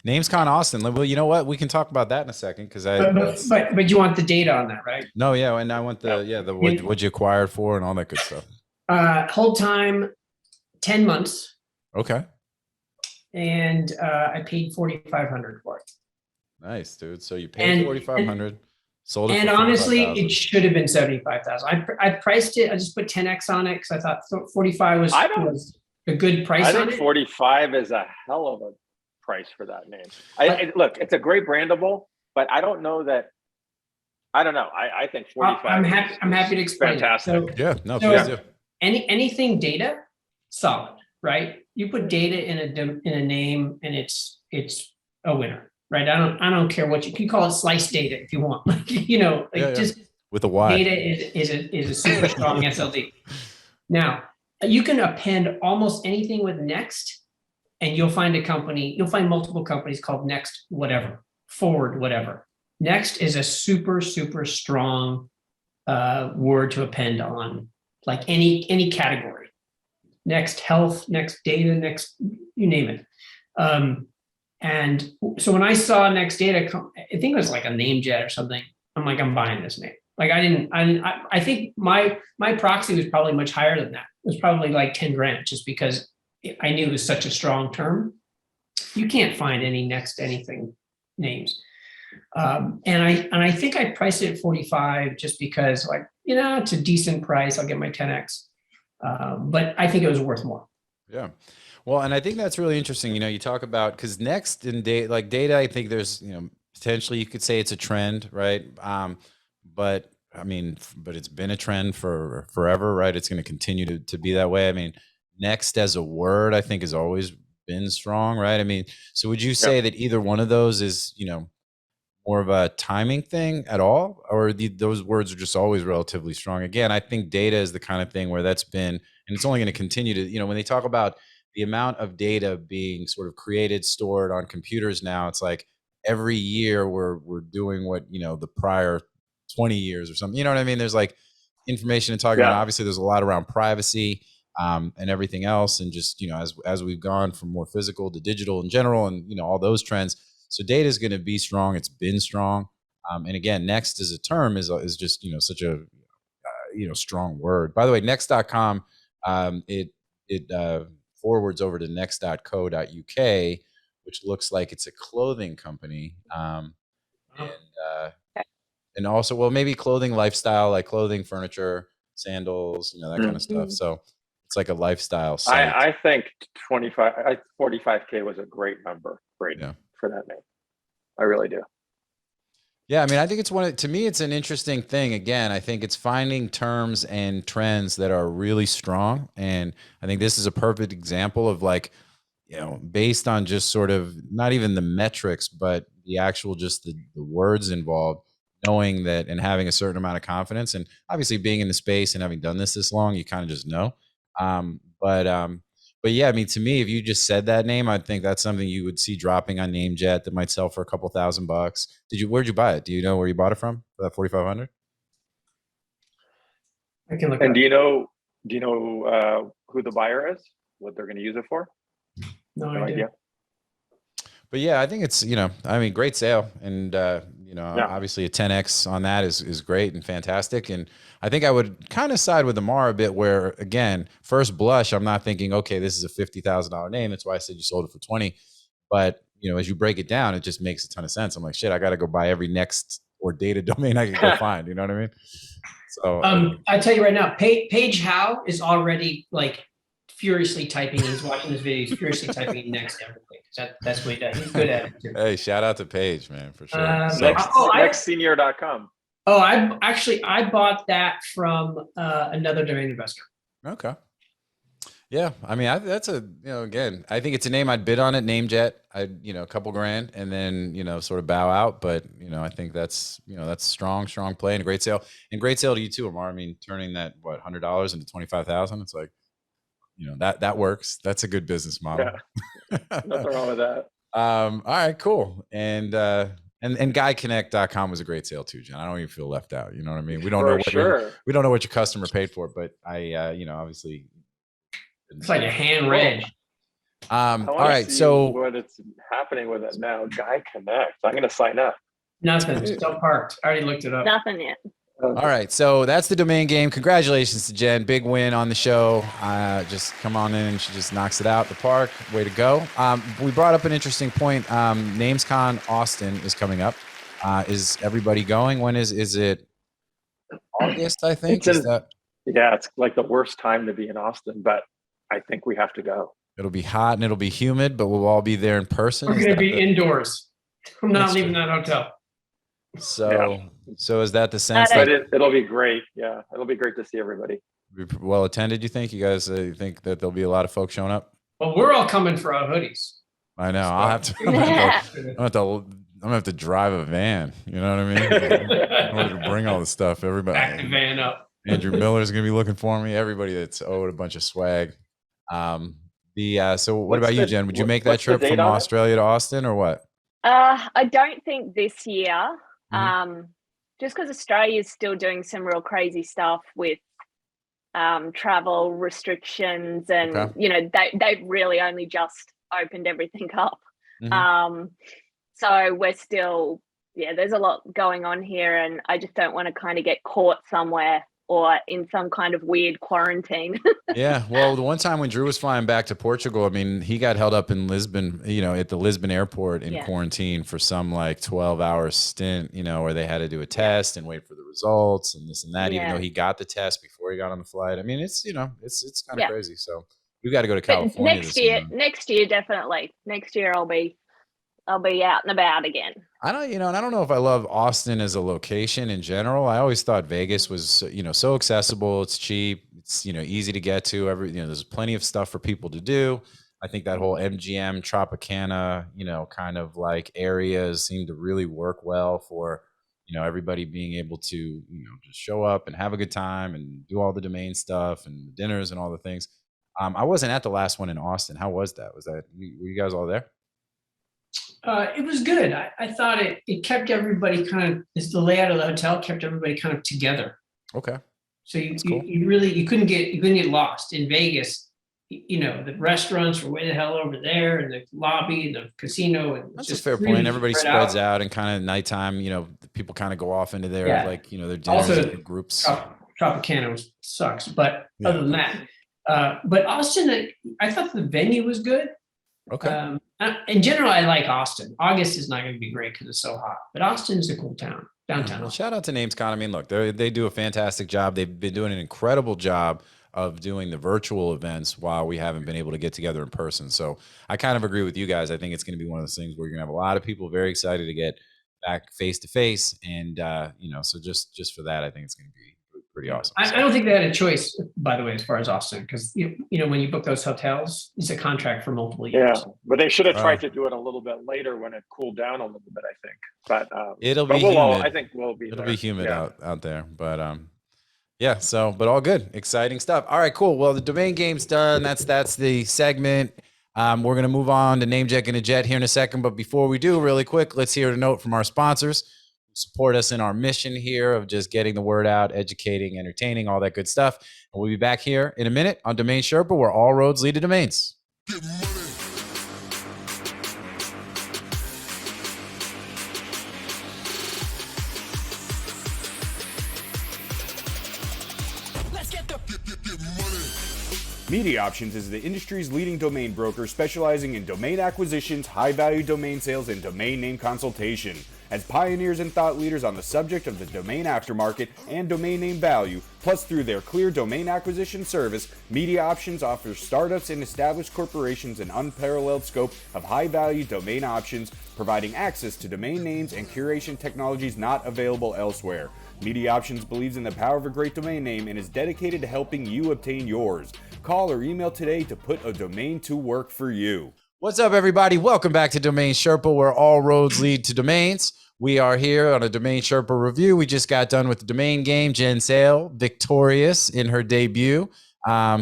[SPEAKER 1] NamesCon Austin. Well, you know what? We can talk about that in a second because
[SPEAKER 3] but you want the data on that, right?
[SPEAKER 1] No, yeah, and I want the what you acquired for and all that good stuff.
[SPEAKER 3] Hold time 10 months.
[SPEAKER 1] Okay.
[SPEAKER 3] And I paid 4,500 for it.
[SPEAKER 1] Nice, dude. So you paid 4,500, sold it.
[SPEAKER 3] And honestly, it should have been 75,000. I priced it. I just put 10x on it because I thought 45 was a good price.
[SPEAKER 2] I think 45 is a hell of a price for that name. Look, it's a great brandable, but I don't know that. I don't know. I think 45.
[SPEAKER 3] I'm happy to explain.
[SPEAKER 2] Fantastic.
[SPEAKER 1] Please do.
[SPEAKER 3] Anything data, solid, right? You put data in a name, and it's a winner, right? I don't care what you can call it, slice data if you want, just
[SPEAKER 1] with a Y.
[SPEAKER 3] Data is a super strong SLD. Now, you can append almost anything with next, and you'll find multiple companies called next whatever, forward whatever. Next is a super, super strong word to append on, like any category. Next health, next data, next, you name it. And so when I saw next data, I think it was like a NameJet or something. I'm like, I'm buying this name. Like I think my proxy was probably much higher than that. It was probably like 10 grand, just because I knew it was such a strong term. You can't find any next anything names. And I think I priced it at 45 just because, like, it's a decent price. I'll get my 10x. But I think it was worth more.
[SPEAKER 1] Yeah. Well, and I think that's really interesting. You talk about, because next in data, I think there's, potentially you could say it's a trend, right? But it's been a trend for forever, right? It's going to continue to be that way. I mean, next as a word, I think has always been strong, right? I mean, so would you say that either one of those is, more of a timing thing at all, or those words are just always relatively strong? Again, I think data is the kind of thing where that's been, and it's only going to continue to, when they talk about the amount of data being sort of created, stored on computers now, it's like every year we're doing what, the prior 20 years or something, you know what I mean? There's like information and talking about, obviously there's a lot around privacy and everything else. And just, as we've gone from more physical to digital in general, and, all those trends. So data is going to be strong. It's been strong. And again, next as a term is just, such a, strong word. By the way, next.com, it forwards over to next.co.uk, which looks like it's a clothing company. And also, well, maybe clothing lifestyle, like clothing, furniture, sandals, that kind of stuff. So it's like a lifestyle site.
[SPEAKER 2] I think 45K was a great number, Braden, for that name. I really do.
[SPEAKER 1] Yeah, I mean, I think to me, it's an interesting thing. Again, I think it's finding terms and trends that are really strong. And I think this is a perfect example of, like, based on just sort of not even the metrics, but the actual, just the words involved, knowing that and having a certain amount of confidence. And obviously being in the space and having done this long, you kind of just know. But yeah, I mean, to me, if you just said that name, I think that's something you would see dropping on NameJet that might sell for a couple $1,000. Where'd you buy it? Do you know where you bought it from for that 4,500?
[SPEAKER 3] I can look.
[SPEAKER 2] And do you know who the buyer is? What they're going to use it for?
[SPEAKER 3] No idea.
[SPEAKER 1] But yeah, I think it's, great sale. And, obviously a 10X on that is great and fantastic. And I think I would kind of side with Ammar a bit, where, again, first blush, I'm not thinking, okay, this is a $50,000 name. That's why I said you sold it for 20. But, as you break it down, it just makes a ton of sense. I'm like, shit, I got to go buy every next or data domain I can go find. You know what I mean? So
[SPEAKER 3] I tell you right now, Paige Howe is already, like, furiously typing. He's watching this video. He's furiously typing next everything. That's what he does. He's good at it too.
[SPEAKER 1] Hey, shout out to Paige, man, for sure.
[SPEAKER 2] Nextsenior.com.
[SPEAKER 3] Oh, I bought that from another domain investor.
[SPEAKER 1] Okay. Yeah, I mean, that's a, again, I think it's a name I'd bid on it, Namejet. A couple grand, and then, sort of bow out. But, I think that's strong play and a great sale. And great sale to you too, Ammar. I mean, turning that, $100 into 25,000. It's like, that works. That's a good business model.
[SPEAKER 2] Yeah. Nothing wrong with that.
[SPEAKER 1] All right, cool. And GuyConnect.com was a great sale too, Jen. I don't even feel left out. You know what I mean? We don't know we don't know what your customer paid for, but I, obviously.
[SPEAKER 3] It's like a hand reg.
[SPEAKER 1] All right. So
[SPEAKER 2] what it's happening with it now, Guy Connect. I'm going to sign up.
[SPEAKER 3] Nothing. Still parked. I already looked it up.
[SPEAKER 4] Nothing yet.
[SPEAKER 1] All right. So that's the domain game. Congratulations to Jen. Big win on the show. Just come on in. She just knocks it out the park. Way to go. We brought up an interesting point. NamesCon Austin is coming up. Is everybody going? When is it? August, I think.
[SPEAKER 2] Yeah, it's like the worst time to be in Austin, but I think we have to go.
[SPEAKER 1] It'll be hot and it'll be humid, but we'll all be there in person.
[SPEAKER 3] We're going to be indoors. I'm not leaving that hotel.
[SPEAKER 1] So is that the sense?
[SPEAKER 2] It'll be great. Yeah, it'll be great to see everybody.
[SPEAKER 1] Well attended, you think? You guys think that there'll be a lot of folks showing up?
[SPEAKER 3] Well, we're all coming for our hoodies.
[SPEAKER 1] I know. I'm gonna have to drive a van. You know what I mean? In order to bring all the stuff. Everybody.
[SPEAKER 3] Back the van up.
[SPEAKER 1] Andrew Miller's gonna be looking for me. Everybody that's owed a bunch of swag. So what about you, Jen? Would you make that trip from Australia to Austin or what?
[SPEAKER 4] I don't think this year. Just because Australia is still doing some real crazy stuff with travel restrictions, and they've really only just opened everything up. So we're still, there's a lot going on here, and I just don't want to kind of get caught somewhere or in some kind of weird quarantine.
[SPEAKER 1] Yeah. Well, the one time when Drew was flying back to Portugal, I mean, he got held up in Lisbon, at the Lisbon airport in quarantine for some 12-hour stint, where they had to do a test and wait for the results and this and that, even though he got the test before he got on the flight. I mean, it's kind of crazy. So we've got to go to California.
[SPEAKER 4] Next year, definitely. Next year I'll be out and about again.
[SPEAKER 1] I don't know if I love Austin as a location in general. I always thought Vegas was, so accessible. It's cheap. It's, easy to get to. There's plenty of stuff for people to do. I think that whole MGM Tropicana, kind of like areas seem to really work well for, everybody being able to, just show up and have a good time and do all the domain stuff and dinners and all the things. I wasn't at the last one in Austin. How was that? Were you guys all there?
[SPEAKER 3] It was good. I thought it kept everybody the layout of the hotel kept everybody kind of together.
[SPEAKER 1] Okay.
[SPEAKER 3] So you couldn't get lost in Vegas. The restaurants were way the hell over there, and the lobby and the casino. And
[SPEAKER 1] that's just a fair point. Everybody spreads out, and kind of nighttime, people kind of go off into their their dinners
[SPEAKER 3] also,
[SPEAKER 1] and groups.
[SPEAKER 3] Tropicana sucks, but other than that, but Austin, I thought the venue was good.
[SPEAKER 1] Okay.
[SPEAKER 3] In general, I like Austin. August is not going to be great because it's so hot, but Austin's a cool town, downtown.
[SPEAKER 1] Well, shout out to NamesCon. I mean, look, they do a fantastic job. They've been doing an incredible job of doing the virtual events while we haven't been able to get together in person. So I kind of agree with you guys. I think it's going to be one of those things where you're going to have a lot of people very excited to get back face to face, and so just for that, I think it's going to be pretty awesome.
[SPEAKER 3] I don't think they had a choice, by the way, as far as Austin, because when you book those hotels, it's a contract for multiple years.
[SPEAKER 2] Yeah, but they should have tried to do it a little bit later when it cooled down a little bit, I think. But
[SPEAKER 1] it'll be humid.
[SPEAKER 2] I think we'll be.
[SPEAKER 1] It'll be humid out there, but but all good, exciting stuff. All right, cool. Well, the domain game's done. That's the segment. We're gonna move on to NameCheck and a Jet here in a second, but before we do, really quick, let's hear a note from our sponsors. Support us in our mission here of just getting the word out, educating, entertaining, all that good stuff. And we'll be back here in a minute on DomainSherpa, where all roads lead to domains. Get money.
[SPEAKER 5] Media Options is the industry's leading domain broker specializing in domain acquisitions, high-value domain sales, and domain name consultation. As pioneers and thought leaders on the subject of the domain aftermarket and domain name value, plus through their clear domain acquisition service, Media Options offers startups and established corporations an unparalleled scope of high-value domain options, providing access to domain names and curation technologies not available elsewhere. Media Options believes in the power of a great domain name and is dedicated to helping you obtain yours. call or email today to put a domain to work for you.
[SPEAKER 1] What's up, everybody? Welcome back to Domain Sherpa, where all roads lead to domains. We are here on a Domain Sherpa review. We just got done with the domain game. Jen Sale, victorious in her debut.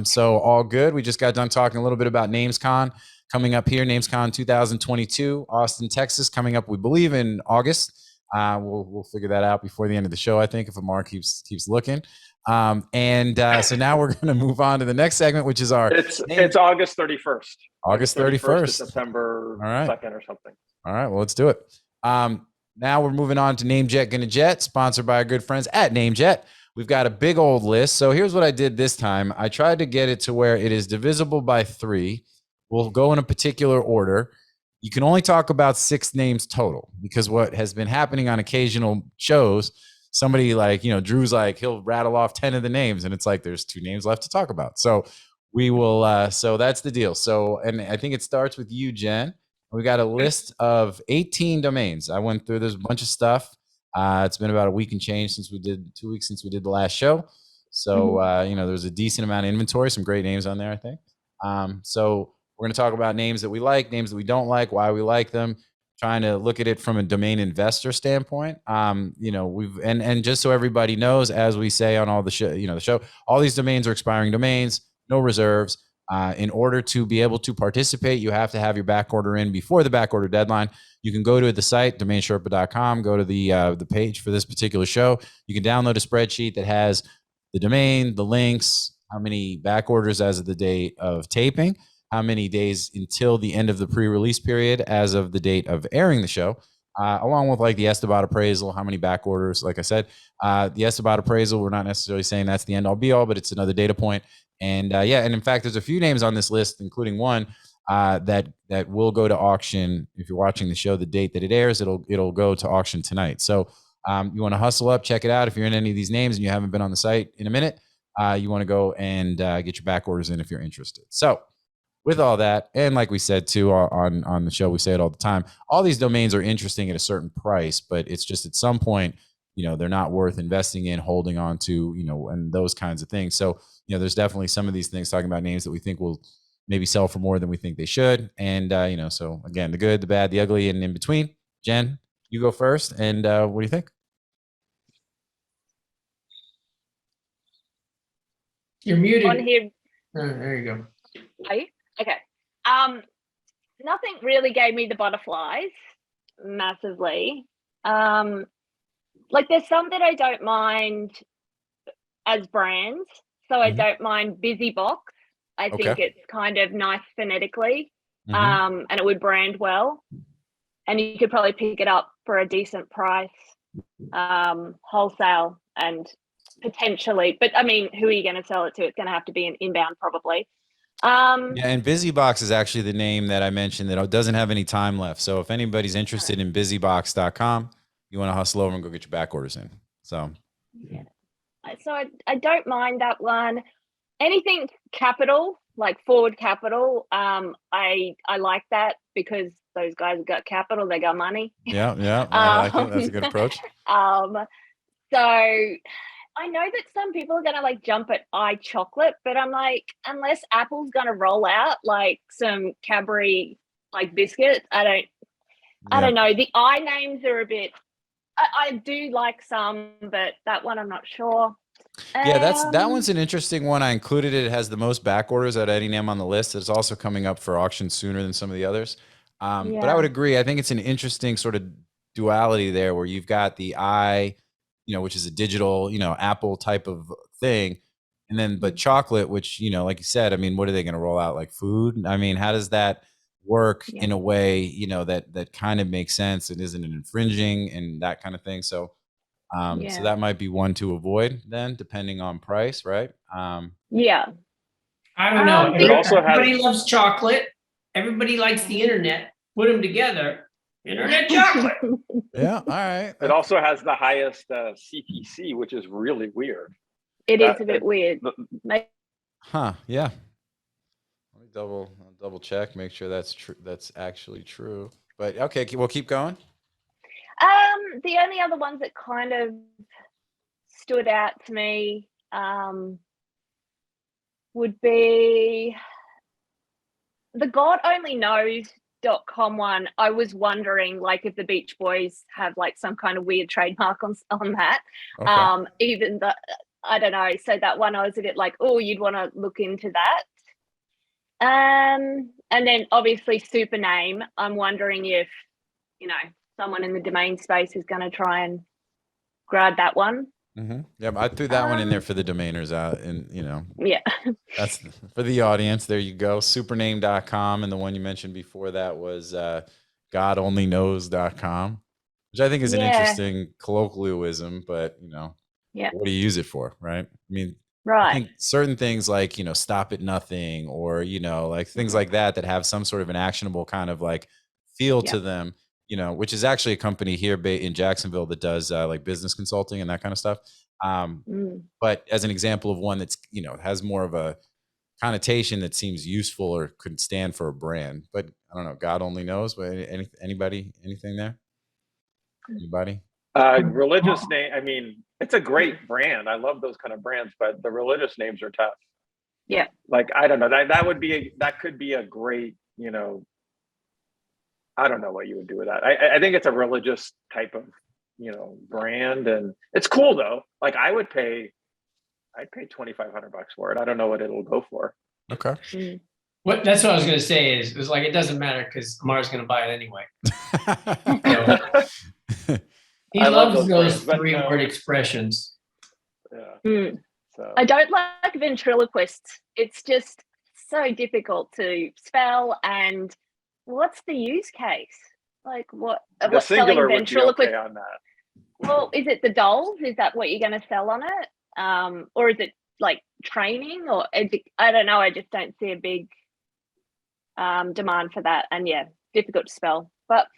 [SPEAKER 1] So all good. We just got done talking a little bit about NamesCon coming up here. NamesCon 2022, Austin, Texas, coming up, we believe, in August. We'll figure that out before the end of the show, I think, if Ammar keeps looking. So now we're going to move on to the next segment, which is our
[SPEAKER 2] it's August 31st.
[SPEAKER 1] August 31st.
[SPEAKER 2] September 2nd or something.
[SPEAKER 1] All right, well, let's do it. Now we're moving on to NameJet Gonna Jet, sponsored by our good friends at NameJet. We've got a big old list. So here's what I did this time. I tried to get it to where it is divisible by 3. We'll go in a particular order. You can only talk about 6 names total, because what has been happening on occasional shows, somebody like, Drew's like, he'll rattle off 10 of the names and it's like, there's 2 names left to talk about. So we will, so that's the deal. So, and I think it starts with you, Jen. We got a list of 18 domains. I went through, there's a bunch of stuff. It's been about a week and change since we did, 2 weeks since we did the last show. So, there's a decent amount of inventory, some great names on there, I think. So we're going to talk about names that we like, names that we don't like, why we like them, trying to look at it from a domain investor standpoint. And just so everybody knows, as we say on all the show, all these domains are expiring domains, no reserves. In order to be able to participate, you have to have your back order in before the back order deadline. You can go to the site, DomainSherpa.com, go to the page for this particular show. You can download a spreadsheet that has the domain, the links, how many back orders as of the date of taping, how many days until the end of the pre-release period as of the date of airing the show, along with like the Esteban appraisal, how many back orders. Like I said, the Esteban appraisal, we're not necessarily saying that's the end all be all, but it's another data point. And and in fact, there's a few names on this list, including one that will go to auction. If you're watching the show, the date that it airs, it'll go to auction tonight. So you want to hustle up, check it out. If you're in any of these names and you haven't been on the site in a minute, you want to go and get your back orders in if you're interested. So with all that, and like we said too on the show, we say it all the time, all these domains are interesting at a certain price, but it's just at some point, they're not worth investing in, holding on to, and those kinds of things. So, there's definitely some of these things talking about names that we think will maybe sell for more than we think they should. And, so again, the good, the bad, the ugly, and in between. Jen, you go first. And what do you think?
[SPEAKER 3] You're muted.
[SPEAKER 4] On here.
[SPEAKER 3] Oh, there you go.
[SPEAKER 4] Are you? Okay. Nothing really gave me the butterflies massively. Like there's some that I don't mind as brands. So I don't mind BusyBox. I think it's kind of nice phonetically, and it would brand well. And you could probably pick it up for a decent price, wholesale and potentially. But I mean, who are you going to sell it to? It's going to have to be an inbound probably.
[SPEAKER 1] And BusyBox is actually the name that I mentioned that doesn't have any time left. So if anybody's interested in busybox.com, you want to hustle over and go get your back orders in. So
[SPEAKER 4] yeah. So I don't mind that one. Anything capital, like Forward Capital, I like that because those guys have got capital, they got money.
[SPEAKER 1] Yeah. I think that's a good approach.
[SPEAKER 4] So I know that some people are gonna like jump at iChocolate, but I'm like, unless Apple's gonna roll out like some Cadbury like biscuits, I don't know. The I names are a bit. I do like some, but that one I'm not sure.
[SPEAKER 1] Yeah, that one's an interesting one. I included it. It has the most back orders out of any name on the list. It's also coming up for auction sooner than some of the others. But I would agree. I think it's an interesting sort of duality there where you've got the I, which is a digital, Apple type of thing. And then, but chocolate, which, like you said, I mean, what are they going to roll out? Like food? I mean, how does that work in a way, that kind of makes sense and isn't infringing and that kind of thing. So, so that might be one to avoid then, depending on price, right?
[SPEAKER 3] Yeah. I don't know. Everybody loves chocolate. Everybody likes the internet. Put them together. Internet chocolate.
[SPEAKER 1] Yeah. All right.
[SPEAKER 2] It also has the highest CPC, which is really weird.
[SPEAKER 4] It is a bit weird.
[SPEAKER 1] Huh. Yeah. Let me double check, make sure that's true. That's actually true. But okay, we'll keep going.
[SPEAKER 4] The only other ones that kind of stood out to me would be the godonlyknows.com one. I was wondering, like, if the Beach Boys have like some kind of weird trademark on that.
[SPEAKER 1] Okay.
[SPEAKER 4] Even the, I don't know. So that one, I was a bit like, oh, you'd want to look into that. And then obviously super name. I'm wondering if, you know, someone in the domain space is going to try and grab that one.
[SPEAKER 1] Mm-hmm. Yeah, I threw that one in there for the domainers out, and
[SPEAKER 4] yeah,
[SPEAKER 1] that's for the audience. There you go, supername.com, and the one you mentioned before that was godonlyknows.com, which I think is an interesting colloquialism, but what do you use it for, right? I mean, I think certain things like stop at nothing, or like things like that have some sort of an actionable kind of like feel to them. Which is actually a company here in Jacksonville that does like business consulting and that kind of stuff. But as an example of one that's, has more of a connotation that seems useful or could stand for a brand, but I don't know, God only knows. But anybody, anything there? Anybody?
[SPEAKER 2] Religious name. I mean, it's a great brand. I love those kind of brands, but the religious names are tough.
[SPEAKER 4] Yeah.
[SPEAKER 2] Like, I don't know, that could be a great, I don't know what you would do with that. I think it's a religious type of, brand, and it's cool though. Like I'd pay $2,500 for it. I don't know what it'll go for.
[SPEAKER 1] Okay.
[SPEAKER 3] That's what I was going to say is like, it doesn't matter because Ammar's going to buy it anyway. He loves those three-word expressions.
[SPEAKER 2] Yeah. So.
[SPEAKER 4] I don't like ventriloquists. It's just so difficult to spell, and what's the use case? Like what?
[SPEAKER 2] The singular would be okay on that.
[SPEAKER 4] Well, is it the dolls? Is that what you're going to sell on it? Or is it like training or I don't know. I just don't see a big demand for that, and difficult to spell. But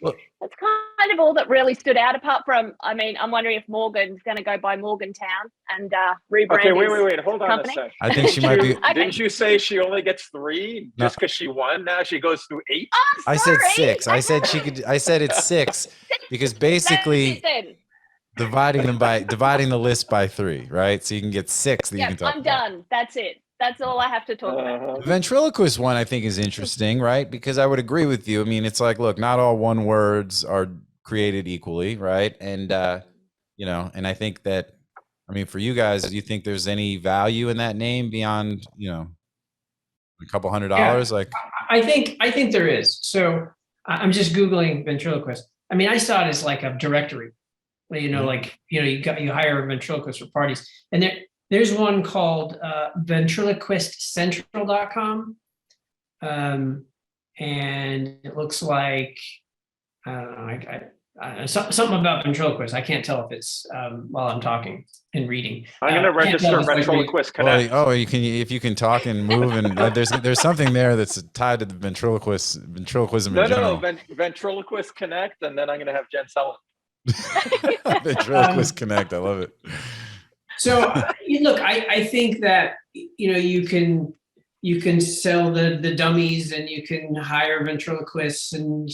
[SPEAKER 4] that's kind of all that really stood out. Apart from, I mean, I'm wondering if Morgan's going to go by Morgantown and rebrand.
[SPEAKER 2] Okay, wait. Hold on a sec.
[SPEAKER 1] I think she might be.
[SPEAKER 2] Didn't you say she only gets 3 just because she won? Now she goes through 8.
[SPEAKER 4] Oh,
[SPEAKER 1] I said 6. I said she could. I said it's 6 because basically dividing the list by 3, right? So you can get 6 that you can talk
[SPEAKER 4] I'm
[SPEAKER 1] about.
[SPEAKER 4] done. That's it. That's all I have to talk about.
[SPEAKER 1] The ventriloquist one I think is interesting, right? Because I would agree with you. I mean, it's like, look, not all one words are created equally, right? And and I think that, I mean, for you guys, do you think there's any value in that name beyond, a couple $100?
[SPEAKER 3] Yeah,
[SPEAKER 1] like,
[SPEAKER 3] I think there is. So I'm just Googling ventriloquist. I mean, I saw it as like a directory. You hire a ventriloquist for parties, and there's one called ventriloquistcentral.com. And it looks like, I don't know, something about ventriloquist. I can't tell if it's while I'm talking and reading.
[SPEAKER 2] I'm going to register Ventriloquist Connect.
[SPEAKER 1] You can, if you can talk and move, and there's something there that's tied to the ventriloquism in general.
[SPEAKER 2] No, Ventriloquist Connect, and then I'm going to have Jen sell it.
[SPEAKER 1] Ventriloquist Connect. I love it.
[SPEAKER 3] So look, I think that you can sell the dummies, and you can hire ventriloquists, and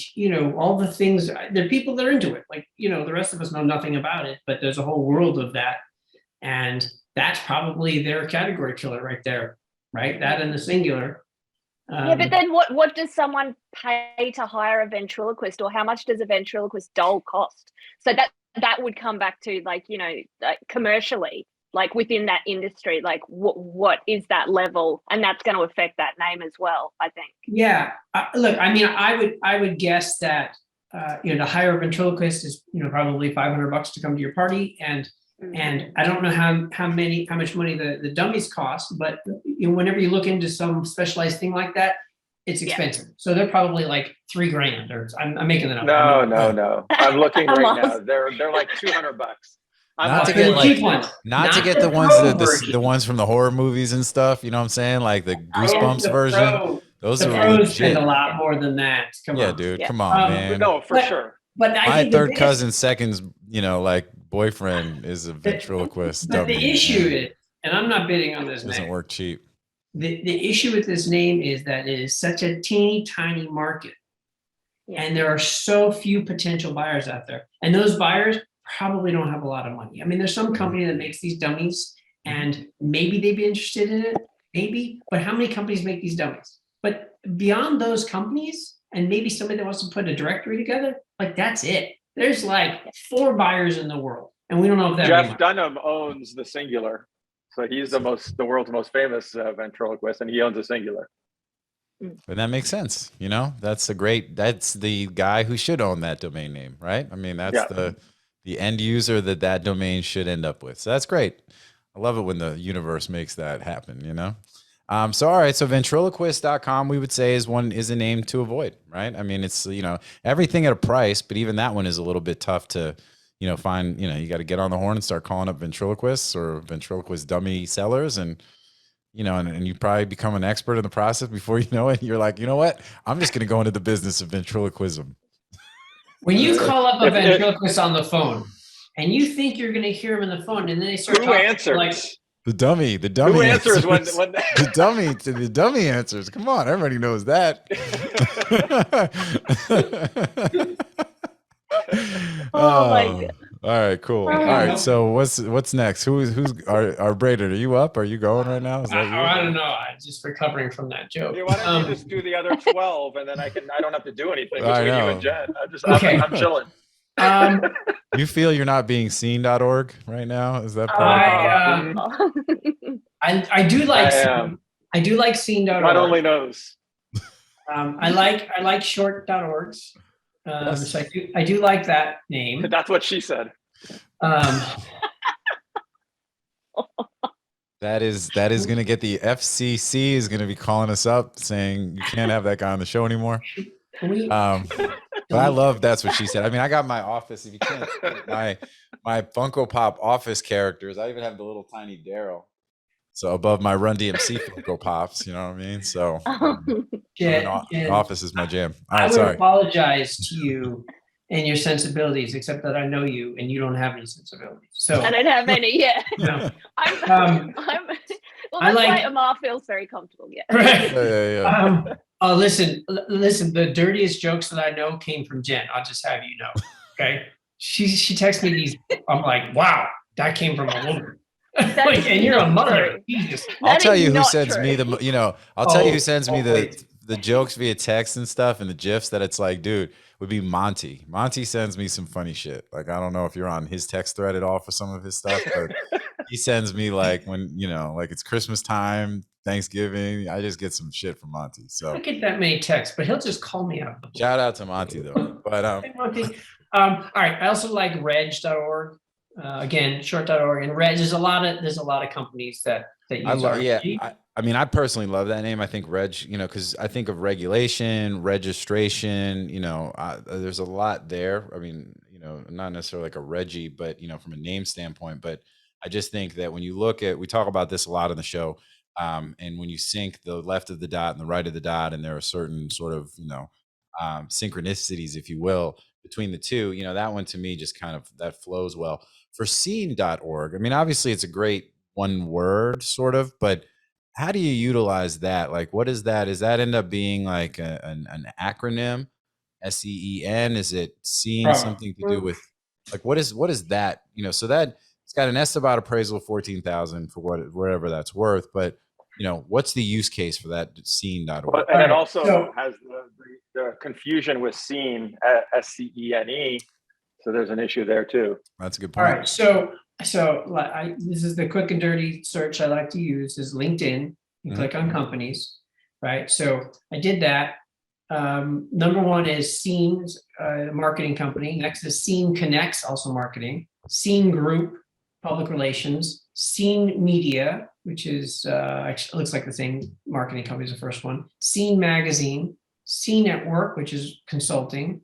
[SPEAKER 3] all the things. There are people that are into it. Like the rest of us know nothing about it, but there's a whole world of that, and that's probably their category killer right there, right? That and the singular.
[SPEAKER 4] But then what does someone pay to hire a ventriloquist, or how much does a ventriloquist doll cost? So that would come back to like commercially, like within that industry, like what is that level, and that's going to affect that name as well, I think.
[SPEAKER 3] Yeah, look, I mean, I would guess that to hire a ventriloquist is probably $500 to come to your party, and I don't know how much money the dummies cost, but whenever you look into some specialized thing like that, it's expensive. So they're probably like $3,000, or I'm making that up.
[SPEAKER 2] No. I'm looking right now. They're like $200.
[SPEAKER 1] Not to get the ones from the horror movies and stuff. You know what I'm saying? Like the Goosebumps version. Those are legit.
[SPEAKER 3] Spend a lot more than that. Come on,
[SPEAKER 1] dude. Come on, man.
[SPEAKER 2] No, for sure.
[SPEAKER 3] But
[SPEAKER 1] my third cousin, second's, like boyfriend is a ventriloquist.
[SPEAKER 3] But the issue is, and I'm not bidding on this name.
[SPEAKER 1] Doesn't work cheap.
[SPEAKER 3] The issue with this name is that it is such a teeny tiny market, and there are so few potential buyers out there, and those buyers probably don't have a lot of money. I mean, there's some company that makes these dummies, and maybe they'd be interested in it, maybe, but how many companies make these dummies? But beyond those companies, and maybe somebody that wants to put a directory together, like that's it. There's like 4 buyers in the world, and we don't know if that.
[SPEAKER 2] Jeff Dunham owns the Singular, so he's the world's most famous ventriloquist, and he owns a Singular.
[SPEAKER 1] And that makes sense. You know, that's the guy who should own that domain name, right? I mean, that's the end user that domain should end up with. So that's great. I love it when the universe makes that happen, you know? So, all right. So ventriloquist.com, we would say is a name to avoid, right? I mean, it's, you know, everything at a price, but even that one is a little bit tough to, you know, find, you know, you got to get on the horn and start calling up ventriloquists or ventriloquist dummy sellers, and, you know, and you probably become an expert in the process before you know it. You're like, you know what? I'm just going to go into the business of ventriloquism.
[SPEAKER 3] When you call up a ventriloquist on the phone and you think you're going to hear him in the phone, and then they start
[SPEAKER 2] Who
[SPEAKER 3] talking
[SPEAKER 2] answers?
[SPEAKER 3] like
[SPEAKER 1] the dummy
[SPEAKER 2] Who answers when
[SPEAKER 1] the dummy answers. Come on, everybody knows that.
[SPEAKER 4] Oh my God.
[SPEAKER 1] All right, cool. All right, so what's next? Who's our Braden? Are you up? Are you going right now? Is that you?
[SPEAKER 3] I don't know. I'm just recovering from that joke.
[SPEAKER 2] Hey, why don't you just do the other 12, and then I don't have to do anything
[SPEAKER 1] I
[SPEAKER 2] between you
[SPEAKER 1] know.
[SPEAKER 2] and Jen. I'm chilling.
[SPEAKER 1] You feel you're not being seen.org right now? Is that part of it?
[SPEAKER 3] I do like scene.org.
[SPEAKER 2] God only knows.
[SPEAKER 3] I like short.orgs.
[SPEAKER 1] Yes.
[SPEAKER 3] So I do like that name.
[SPEAKER 2] That's what she said.
[SPEAKER 1] That is going to get the FCC is going to be calling us up saying you can't have that guy on the show anymore. But I love that's what she said. I mean, I got my office. If you can't, my Funko Pop office characters. I even have the little tiny Daryl. So above my Run DMC Funko Pops, you know what I mean? So office is my jam. All right,
[SPEAKER 3] I would apologize to you and your sensibilities, except that I know you and you don't have any sensibilities. So
[SPEAKER 4] I don't have any yet.
[SPEAKER 3] No.
[SPEAKER 4] Well, that's why Ammar feels very comfortable. Yeah.
[SPEAKER 3] Right.
[SPEAKER 1] Yeah.
[SPEAKER 3] Listen. The dirtiest jokes that I know came from Jen. I'll just have you know. Okay. She texts me these. I'm like, wow, that came from a woman. Like, and you're a mother.
[SPEAKER 1] I'll tell you who sends me the. You know, I'll tell you who sends me the jokes via text and stuff and the GIFs that it's like, dude, would be Monty. Monty sends me some funny shit. Like, I don't know if you're on his text thread at all for some of his stuff, but he sends me like when, you know, like it's Christmas time, Thanksgiving. I just get some shit from Monty. So
[SPEAKER 3] I don't get that many texts, but he'll just call me out.
[SPEAKER 1] Shout out to Monty though. But
[SPEAKER 3] hey, Monty. All right. I also like reg.org. Again, short.org and Reg. There's a lot of companies that use RG.
[SPEAKER 1] I mean, I personally love that name. I think Reg, you know, because I think of regulation, registration, you know, there's a lot there. I mean, you know, not necessarily like a Reggie, but, you know, from a name standpoint. But I just think that when you look at, we talk about this a lot on the show, and when you sync the left of the dot and the right of the dot, and there are certain sort of, you know, synchronicities, if you will, between the two, you know, that one to me just kind of, that flows well. For scene.org, I mean, obviously it's a great one word sort of, but how do you utilize that? Like, what is that? Does that end up being like an acronym, SEEN? Is it seeing something to do with, like, what is that? You know, so that it's got an Esteban appraisal of 14,000 for whatever that's worth, but you know, what's the use case for that scene.org?
[SPEAKER 2] And it also has the confusion with scene, SCENE. So there's an issue there too.
[SPEAKER 1] That's a good point.
[SPEAKER 3] All right, so this is the quick and dirty search I like to use is LinkedIn. You click on companies, right? So I did that. Number one is Scene's marketing company. Next is Scene Connects, also marketing. Scene Group, public relations. Scene Media, which is actually looks like the same marketing company as the first one. Scene Magazine. Scene at Work, which is consulting.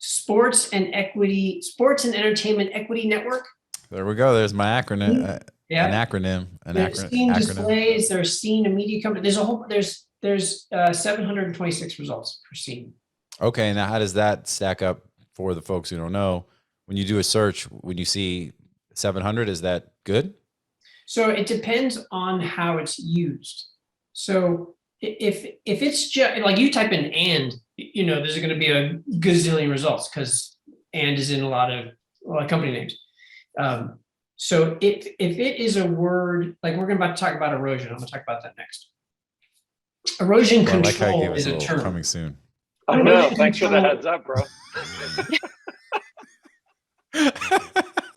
[SPEAKER 3] Sports and Entertainment Equity Network.
[SPEAKER 1] There we go. There's my acronym.
[SPEAKER 3] Yeah.
[SPEAKER 1] An acronym.
[SPEAKER 3] There's Scene Displays. There's Scene, a media company. There's 726 results for Scene.
[SPEAKER 1] Okay, now how does that stack up for the folks who don't know? When you do a search, when you see 700, is that good?
[SPEAKER 3] So it depends on how it's used. So if it's just like you type in and, you know, there's going to be a gazillion results because and is in a lot of company names. So if it is a word, like we're about to talk about erosion, I'm gonna talk about that next. Erosion
[SPEAKER 1] Well, I like how you
[SPEAKER 3] control
[SPEAKER 1] gave us
[SPEAKER 3] is
[SPEAKER 1] a
[SPEAKER 3] a
[SPEAKER 1] little
[SPEAKER 3] term.
[SPEAKER 1] coming soon.
[SPEAKER 2] I know.
[SPEAKER 3] Erosion
[SPEAKER 2] Thanks for the
[SPEAKER 3] control-
[SPEAKER 2] heads up, bro.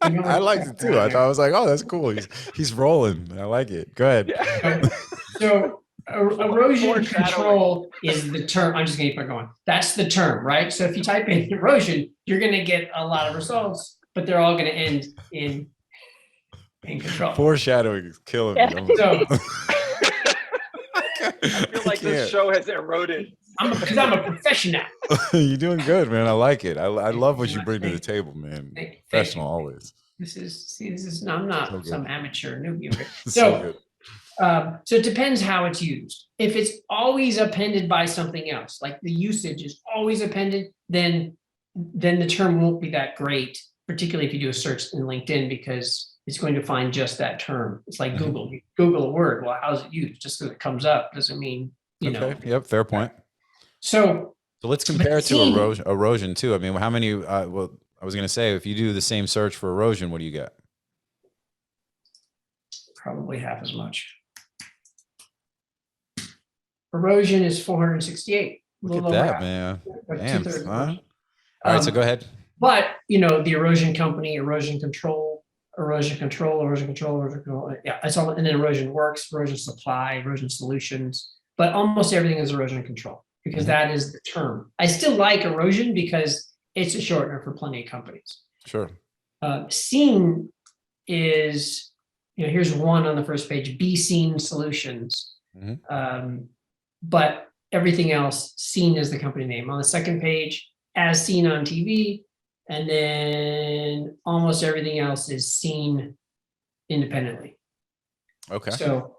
[SPEAKER 1] I liked it too. I was like, oh, that's cool. He's rolling. I like it. Go ahead.
[SPEAKER 2] Yeah.
[SPEAKER 3] So erosion
[SPEAKER 2] Foreshadowing.
[SPEAKER 3] control is the term. I'm just gonna keep going. That's the term, right? So if you type in erosion, you're gonna get a lot of results, but they're all gonna end in control.
[SPEAKER 1] Foreshadowing is killing
[SPEAKER 4] Yeah.
[SPEAKER 1] me.
[SPEAKER 3] So
[SPEAKER 2] I feel like this show has eroded.
[SPEAKER 3] because I'm a professional.
[SPEAKER 1] You're doing good, man. I like it. I love what you bring to the table, man.
[SPEAKER 3] Thank
[SPEAKER 1] Professional
[SPEAKER 3] you.
[SPEAKER 1] always.
[SPEAKER 3] This is I'm not
[SPEAKER 1] So good.
[SPEAKER 3] some amateur newbie. Right?
[SPEAKER 1] So good.
[SPEAKER 3] So it depends how it's used. If it's always appended by something else, like the usage is always appended, then the term won't be that great, particularly if you do a search in LinkedIn, because it's going to find just that term. It's like Google. You Google a word, well, how's it used? Just because it comes up doesn't mean, you know.
[SPEAKER 1] Yep, fair point.
[SPEAKER 3] So
[SPEAKER 1] let's compare it to erosion too. I mean, how many, well, I was going to say, if you do the same search for erosion, what do you get?
[SPEAKER 3] Probably half as much. Erosion is 468.
[SPEAKER 1] Look at that, man. Damn. All right, so go ahead.
[SPEAKER 3] But, you know, the erosion company, erosion control. Yeah, it's all, and then erosion works, erosion supply, erosion solutions, but almost everything is erosion control because that is the term. I still like erosion because it's a shortener for plenty of companies.
[SPEAKER 1] Sure.
[SPEAKER 3] Scene is, you know, here's one on the first page, Be Seen Solutions. But everything else, Scene is the company name. On the second page, As Seen on TV, and then almost everything else is seen independently.
[SPEAKER 1] Okay.
[SPEAKER 3] So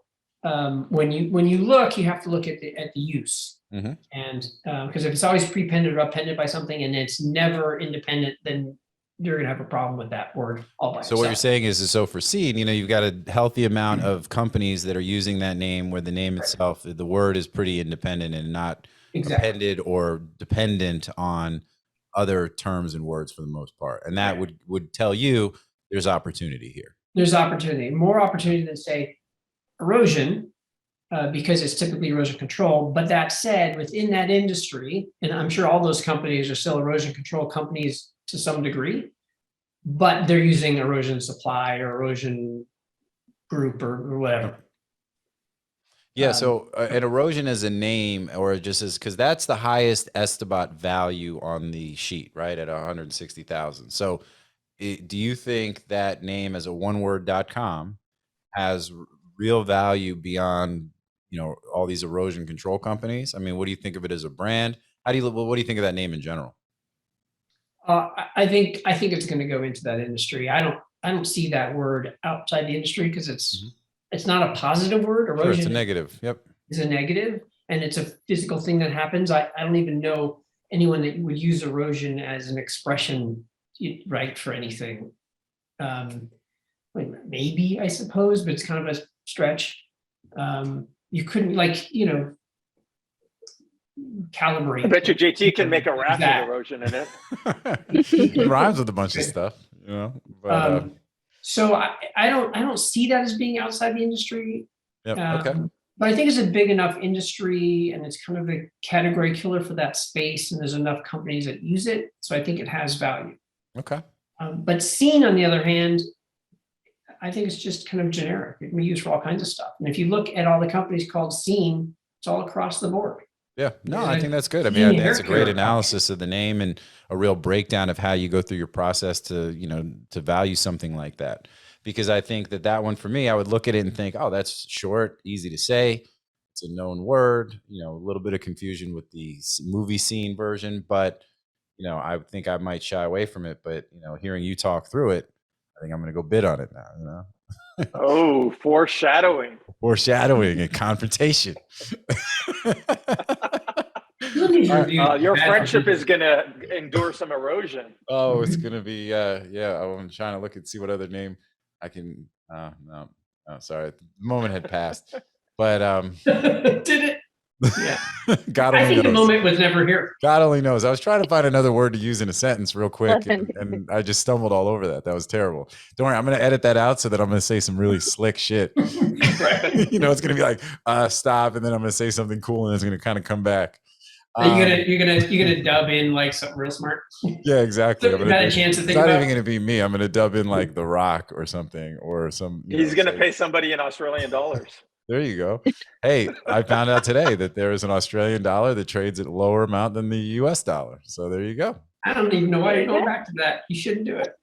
[SPEAKER 3] when you look, you have to look at the use, and because if it's always prepended or appended by something and it's never independent, then you're gonna have a problem with that word all by itself.
[SPEAKER 1] So what you're saying is so for Scene, you know, you've got a healthy amount of companies that are using that name where the name itself, the word is pretty independent and not appended or dependent on other terms and words for the most part. And that would tell you there's opportunity here.
[SPEAKER 3] There's opportunity, more opportunity than say erosion, because it's typically erosion control. But that said, within that industry, and I'm sure all those companies are still erosion control companies to some degree, but they're using erosion supply or erosion group or whatever.
[SPEAKER 1] Yeah, so an erosion as a name, or just as, because that's the highest Esterbot value on the sheet, right, at 160,000. So do you think that name as a oneword.com has real value beyond, you know, all these erosion control companies? I mean, what do you think of it as a brand? What do you think of that name in general?
[SPEAKER 3] I think it's going to go into that industry. I don't see that word outside the industry because it's not a positive word. Erosion,
[SPEAKER 1] sure, it's a negative. Yep,
[SPEAKER 3] is a negative, and it's a physical thing that happens. I don't even know anyone that would use erosion as an expression, right, for anything. Maybe, I suppose, but it's kind of a stretch. You couldn't, like, you know, calibrate.
[SPEAKER 2] I bet you JT can make a rap with erosion in it.
[SPEAKER 1] It rhymes with a bunch of stuff, you know. But
[SPEAKER 3] so I don't see that as being outside the industry.
[SPEAKER 1] Okay.
[SPEAKER 3] But I think it's a big enough industry, and it's kind of a category killer for that space, and there's enough companies that use it, so I think it has value.
[SPEAKER 1] Okay.
[SPEAKER 3] But Scene, on the other hand, I think it's just kind of generic. It can be used for all kinds of stuff. And if you look at all the companies called Scene, it's all across the board.
[SPEAKER 1] Yeah, no, I think that's good. I mean, I think it's a great analysis of the name and a real breakdown of how you go through your process to, you know, to value something like that. Because I think that one for me, I would look at it and think, oh, that's short, easy to say. It's a known word, you know, a little bit of confusion with the movie Scene version, but, you know, I think I might shy away from it. But, you know, hearing you talk through it, I think I'm going to go bid on it now, you know.
[SPEAKER 2] Oh, foreshadowing.
[SPEAKER 1] Foreshadowing and confrontation.
[SPEAKER 2] Your friendship is going to endure some erosion.
[SPEAKER 1] Oh, it's going to be, yeah. I'm trying to look and see what other name I can, no, sorry. The moment had passed. But
[SPEAKER 3] did it? Yeah.
[SPEAKER 1] God
[SPEAKER 3] I
[SPEAKER 1] only
[SPEAKER 3] think the
[SPEAKER 1] knows.
[SPEAKER 3] moment was never here.
[SPEAKER 1] God only knows. I was trying to find another word to use in a sentence real quick,
[SPEAKER 4] Listen.
[SPEAKER 1] and I just stumbled all over that. That was terrible. Don't worry, I'm going to edit that out so that I'm going to say some really slick shit. You know, it's going to be like, stop, and then I'm going to say something cool, and it's going to kind of come back.
[SPEAKER 3] You're gonna dub in like something real smart.
[SPEAKER 1] Yeah, exactly.
[SPEAKER 3] So, got a chance to
[SPEAKER 1] it's
[SPEAKER 3] think
[SPEAKER 1] not
[SPEAKER 3] about.
[SPEAKER 1] even going to be me. I'm going to dub in like The Rock or something, or some.
[SPEAKER 2] He's going to pay somebody in Australian dollars.
[SPEAKER 1] There you go. Hey, I found out today that there is an Australian dollar that trades at a lower amount than the US dollar. So there you go.
[SPEAKER 3] I don't even know why you're going back to that. You shouldn't do it.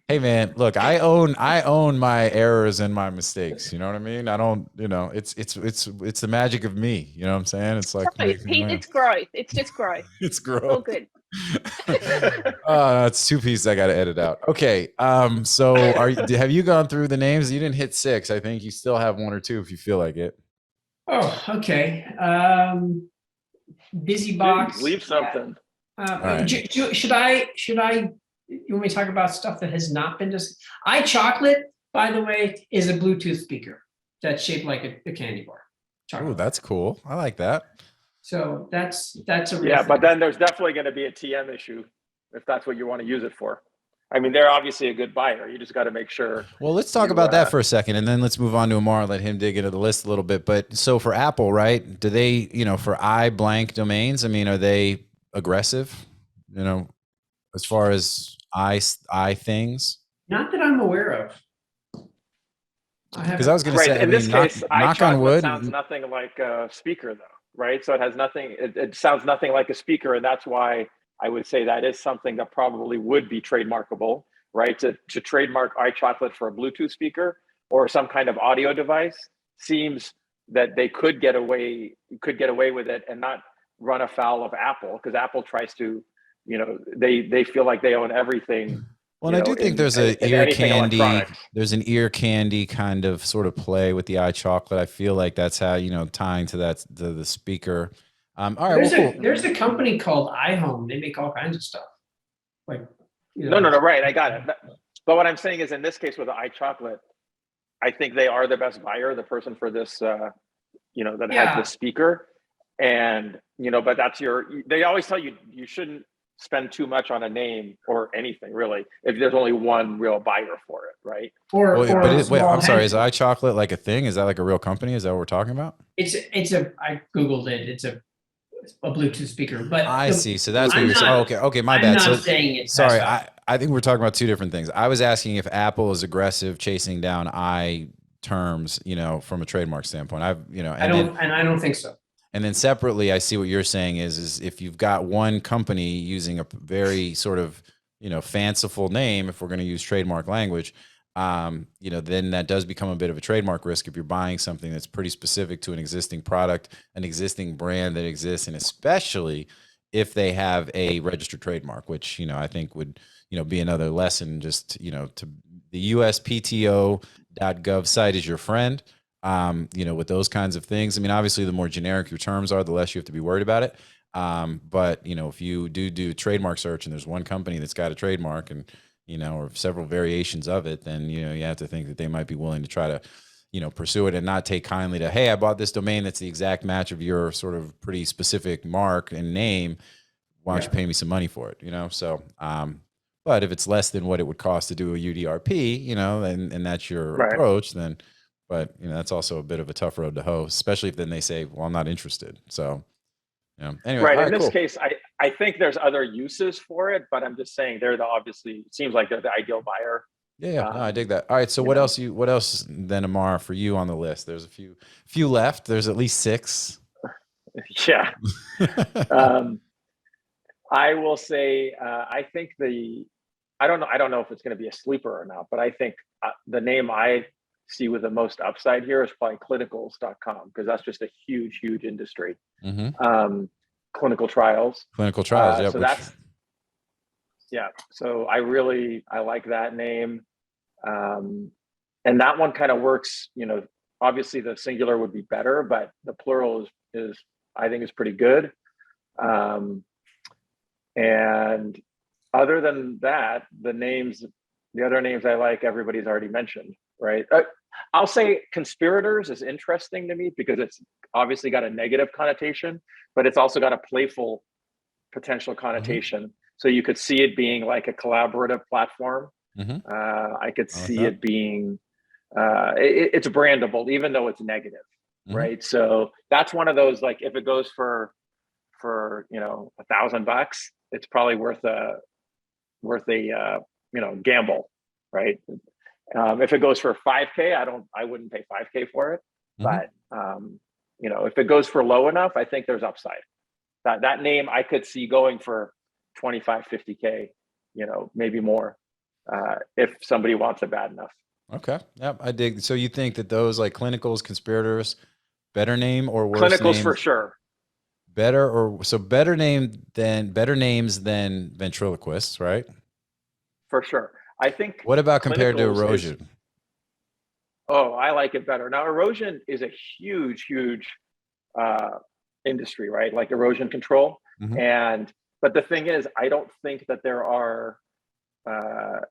[SPEAKER 1] Hey man, look, I own my errors and my mistakes. You know what I mean? I don't, you know, it's the magic of me. You know what I'm saying? It's like
[SPEAKER 4] It's growth. It's just growth.
[SPEAKER 1] It's growth.
[SPEAKER 4] All good.
[SPEAKER 1] That's 2 pieces I got to edit out. Okay. So have you gone through the names? You didn't hit 6. I think you still have 1 or 2 if you feel like it.
[SPEAKER 3] Oh, okay. Busy box.
[SPEAKER 2] Leave something.
[SPEAKER 1] Right.
[SPEAKER 3] Should I? You want me to talk about stuff that has not been discussed? iChocolate, by the way, is a Bluetooth speaker that's shaped like a candy bar.
[SPEAKER 1] Oh, that's cool. I like that.
[SPEAKER 3] So that's a real
[SPEAKER 2] yeah,
[SPEAKER 3] thing.
[SPEAKER 2] but then there's definitely going to be a TM issue if that's what you want to use it for. I mean, they're obviously a good buyer. You just got to make sure.
[SPEAKER 1] Well, let's talk about that for a second, and then let's move on to Ammar, let him dig into the list a little bit. But so for Apple, right? Do they, you know, for blank domains? I mean, are they aggressive? You know, as far as I things.
[SPEAKER 3] Not that I'm aware of.
[SPEAKER 1] Because I was going to say,
[SPEAKER 2] in this case,
[SPEAKER 1] knock on wood,
[SPEAKER 2] sounds nothing like a speaker, though, right? So it has nothing. It sounds nothing like a speaker, and that's why I would say that is something that probably would be trademarkable, right? To trademark iChocolate for a Bluetooth speaker or some kind of audio device seems that they could get away with it and not run afoul of Apple, because Apple tries to, you know, they feel like they own everything.
[SPEAKER 1] Well, and I do think there's an ear candy. There's an ear candy kind of sort of play with the iChocolate. I feel like that's how, you know, tying to that the speaker. All right.
[SPEAKER 3] There's a company called iHome. They make all kinds of stuff. Like, you know,
[SPEAKER 2] no, right. I got it. But what I'm saying is, in this case with the iChocolate, I think they are the best buyer, the person for this, you know, that has the speaker, and you know, but that's they always tell you you shouldn't spend too much on a name or anything really if there's only one real buyer for it, right?
[SPEAKER 1] Wait, I'm sorry, is iChocolate like a thing? Is that like a real company? Is that what we're talking about?
[SPEAKER 3] I googled it. It's a Bluetooth speaker, but
[SPEAKER 1] I see. So that's what you're saying. Okay, my bad.
[SPEAKER 3] I'm not saying it's
[SPEAKER 1] sorry. I think we're talking about 2 different things. I was asking if Apple is aggressive chasing down terms, you know, from a trademark standpoint. I don't
[SPEAKER 3] think so.
[SPEAKER 1] And then separately, I see what you're saying is if you've got one company using a very sort of, you know, fanciful name, if we're going to use trademark language, you know, then that does become a bit of a trademark risk if you're buying something that's pretty specific to an existing product, an existing brand that exists, and especially if they have a registered trademark, which, you know, I think would, you know, be another lesson. Just, you know, to the USPTO.gov site is your friend. You know, with those kinds of things. I mean, obviously, the more generic your terms are, the less you have to be worried about it. But, you know, if you do trademark search and there's one company that's got a trademark and, you know, or several variations of it, then, you know, you have to think that they might be willing to try to, you know, pursue it and not take kindly to, hey, I bought this domain that's the exact match of your sort of pretty specific mark and name. Why don't you pay me some money for it? You know, so, but if it's less than what it would cost to do a UDRP, you know, and that's your approach, then. But, you know, that's also a bit of a tough road to hoe, especially if then they say, well, I'm not interested. So, you know, anyway.
[SPEAKER 2] Right. In this case, I think there's other uses for it, but I'm just saying obviously seems like they're the ideal buyer.
[SPEAKER 1] Yeah. No, I dig that. All right. So what else then, Ammar, for you on the list? There's a few left. There's at least 6.
[SPEAKER 2] Yeah. I will say, I think I don't know if it's going to be a sleeper or not, but I think the name I see with the most upside here is probably clinicals.com, because that's just a huge industry.
[SPEAKER 1] Mm-hmm.
[SPEAKER 2] Clinical trials.
[SPEAKER 1] Yeah.
[SPEAKER 2] So I like that name. And that one kind of works, you know, obviously the singular would be better, but the plural is I think is pretty good. And other than that, the other names I like, everybody's already mentioned, right? I'll say conspirators is interesting to me because it's obviously got a negative connotation, but it's also got a playful potential connotation. So you could see it being like a collaborative platform. I could see it being, it's brandable, even though it's negative, right? So that's one of those, like, if it goes for $1,000, it's probably worth a gamble, right? If it goes for 5K, I wouldn't pay 5K for it. But if it goes for low enough, I think there's upside. That name I could see going for 25, 50K, maybe more, if somebody wants it bad enough.
[SPEAKER 1] Okay. Yep. I dig. So you think that those like clinicals, conspirators, better name or worse
[SPEAKER 2] clinicals
[SPEAKER 1] names?
[SPEAKER 2] For sure.
[SPEAKER 1] Better names than ventriloquists, right?
[SPEAKER 2] For sure. I think.
[SPEAKER 1] What about compared to erosion?
[SPEAKER 2] I like it better. Now, erosion is a huge industry, right? Like erosion control. But the thing is, I don't think that there are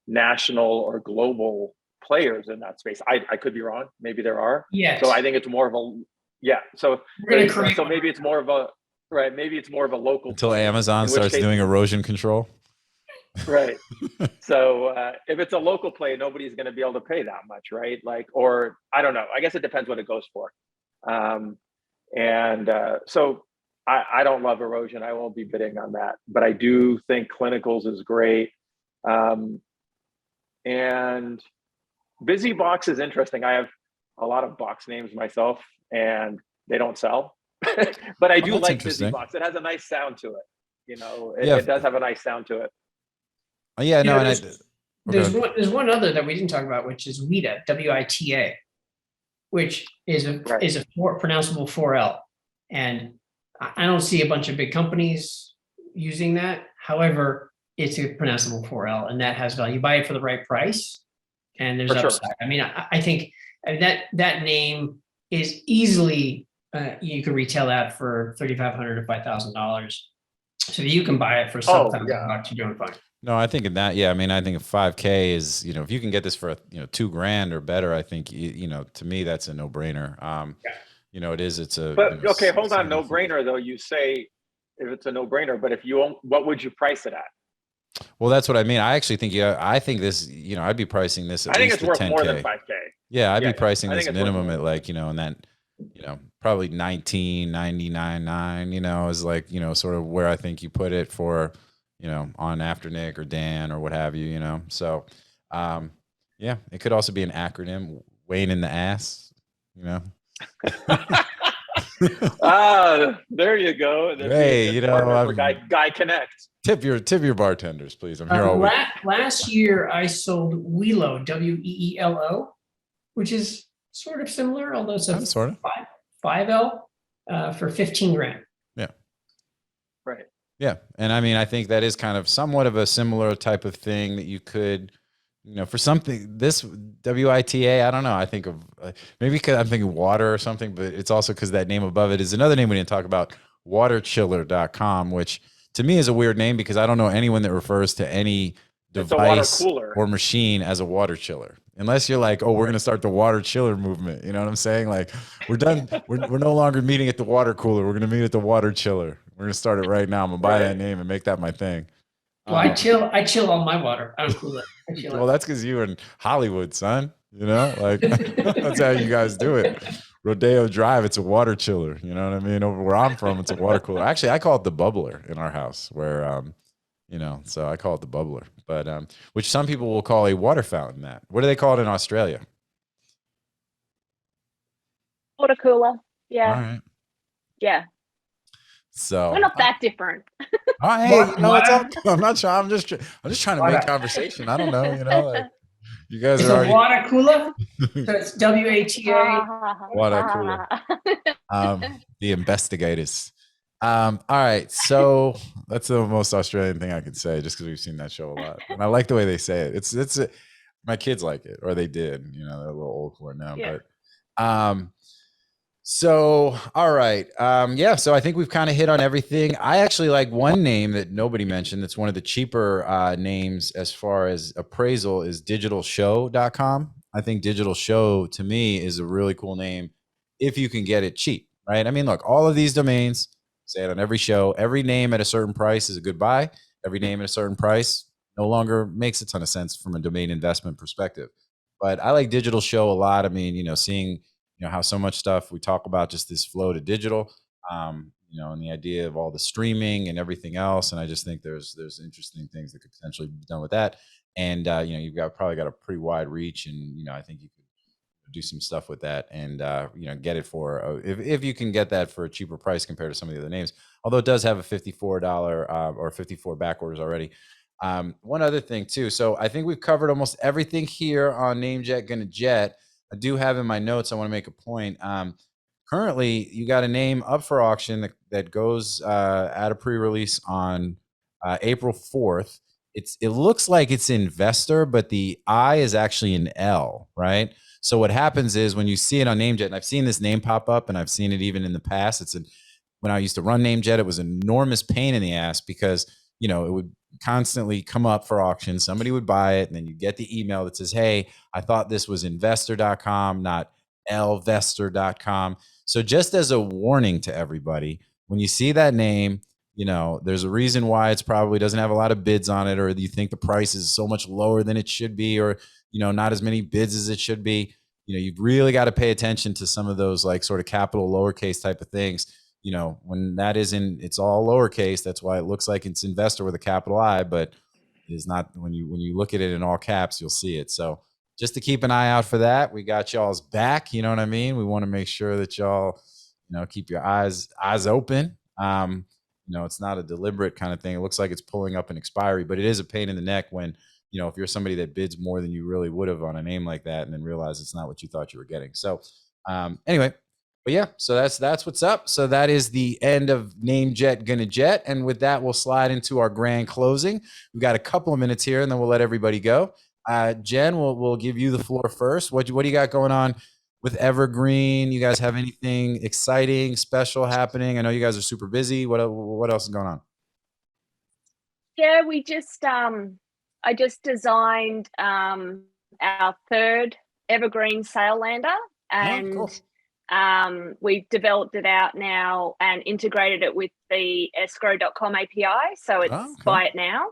[SPEAKER 2] national or global players in that space. I could be wrong. Maybe there are.
[SPEAKER 3] Yeah.
[SPEAKER 2] So I think it's more of a So maybe it's more of a right. Maybe it's more of a local.
[SPEAKER 1] Until Amazon starts doing erosion control.
[SPEAKER 2] Right. So if it's a local play, nobody's going to be able to pay that much, right? Like, or I don't know. I guess it depends what it goes for. So I don't love erosion. I won't be bidding on that, but I do think clinicals is great. And Busy Box is interesting. I have a lot of box names myself, and they don't sell. But I do like Busy Box. It has a nice sound to it. It does have a nice sound to it.
[SPEAKER 1] Yeah, no,
[SPEAKER 3] there's one other that we didn't talk about, which is WITA, WITA, which is a pronounceable 4L, and I don't see a bunch of big companies using that. However, it's a pronounceable 4L, and that has value. You buy it for the right price, and there's upside. Sure. I mean, I think that name is easily you can retail that for $3,500 to $5,000, so you can buy it for some $1,000. You're doing fine.
[SPEAKER 1] No, I think in that, I mean, I think 5K is, if you can get this for $2,000 or better, I think, to me, that's a no brainer. It is, it's a,
[SPEAKER 2] but okay, hold on. No brainer though. You say if it's a no brainer, but if you own, what would you price it at?
[SPEAKER 1] Well, that's what I mean. I actually think, I think this, I'd be pricing this at least
[SPEAKER 2] it's worth 10K. More than 5K.
[SPEAKER 1] Yeah. I'd be pricing this minimum at like, in that, probably $19.99.9, is like, sort of where I think you put it for, on After Nick or Dan or what have you, So, it could also be an acronym, Wayne in the ass,
[SPEAKER 2] there you go.
[SPEAKER 1] Hey,
[SPEAKER 2] Guy Connect.
[SPEAKER 1] Tip your bartenders, please. I'm here all week.
[SPEAKER 3] Last year, I sold Welo, WEELO, which is sort of similar, although it's a
[SPEAKER 1] sort of
[SPEAKER 3] 5L for $15,000.
[SPEAKER 1] Yeah.
[SPEAKER 2] Right.
[SPEAKER 1] Yeah. And I mean, I think that is kind of somewhat of a similar type of thing that you could, for something, this WITA, I don't know. I think of maybe because I'm thinking water or something, but it's also because that name above it is another name we didn't talk about, waterchiller.com, which to me is a weird name because I don't know anyone that refers to any device or machine as a water chiller. Unless you're like, we're going to start the water chiller movement. You know what I'm saying? Like we're done. We're no longer meeting at the water cooler. We're going to meet at the water chiller. We're going to start it right now. I'm going to buy that name and make that my thing.
[SPEAKER 3] Well, I chill all my water. I don't cool it.
[SPEAKER 1] Well, that's because you're in Hollywood, son. Like that's how you guys do it. Rodeo Drive, it's a water chiller. You know what I mean? Over where I'm from, it's a water cooler. Actually, I call it the bubbler in our house where, so I call it the bubbler, but which some people will call a water fountain. What do they call it in Australia?
[SPEAKER 4] Water cooler. Yeah.
[SPEAKER 1] All right.
[SPEAKER 4] Yeah.
[SPEAKER 1] So
[SPEAKER 4] we're not that different.
[SPEAKER 1] I'm not sure. I'm just trying to make conversation. I don't know. Like you guys
[SPEAKER 3] it's
[SPEAKER 1] are already
[SPEAKER 3] a water cooler. So it's WATA.
[SPEAKER 1] Water cooler. The investigators. All right. So that's the most Australian thing I could say, just because we've seen that show a lot, and I like the way they say it. It's my kids like it, or they did. They're a little old for it now, but So, all right. So I think we've kind of hit on everything. I actually like one name that nobody mentioned. That's one of the cheaper names as far as appraisal is digitalshow.com. I think Digital Show to me is a really cool name if you can get it cheap, right? I mean, look, all of these domains, say it on every show, every name at a certain price is a good buy. Every name at a certain price no longer makes a ton of sense from a domain investment perspective. But I like Digital Show a lot. I mean, seeing, how so much stuff we talk about, just this flow to digital, and the idea of all the streaming and everything else. And I just think there's interesting things that could potentially be done with that. And, you've probably got a pretty wide reach, and, I think you could do some stuff with that and, get it for, if you can get that for a cheaper price compared to some of the other names, although it does have a $54 or 54 back orders already. One other thing too. So I think we've covered almost everything here on NameJet Gonna Jet. I do have in my notes, I want to make a point. Currently, you got a name up for auction that goes at a pre-release on April 4th. It looks like it's investor, but the I is actually an L, right? So what happens is when you see it on NameJet, and I've seen this name pop up, and I've seen it even in the past. When I used to run NameJet, it was an enormous pain in the ass because it would constantly come up for auction. Somebody would buy it, and then you get the email that says, "Hey, I thought this was investor.com, not lvestor.com." So just as a warning to everybody, when you see that name, there's a reason why it's probably doesn't have a lot of bids on it, or you think the price is so much lower than it should be, or, not as many bids as it should be. You've really got to pay attention to some of those like sort of capital lowercase type of things. When that it's all lowercase, that's why it looks like it's investor with a capital I, but it's not. When you look at it in all caps, you'll see it. So just to keep an eye out for that. We got y'all's back. You know what I mean? We want to make sure that y'all, keep your eyes open. It's not a deliberate kind of thing. It looks like it's pulling up an expiry, but it is a pain in the neck when, if you're somebody that bids more than you really would have on a name like that and then realize it's not what you thought you were getting. So anyway, but yeah, so that's what's up. So that is the end of NameJet Gonna Jet. And with that, we'll slide into our grand closing. We've got a couple of minutes here and then we'll let everybody go. Jen, we'll give you the floor first. What do you got going on with Evergreen? You guys have anything exciting, special happening? I know you guys are super busy. What else is going on?
[SPEAKER 4] Yeah, we just I just designed our third Evergreen sale lander, and we've developed it out now and integrated it with the escrow.com API. So it's buy it now.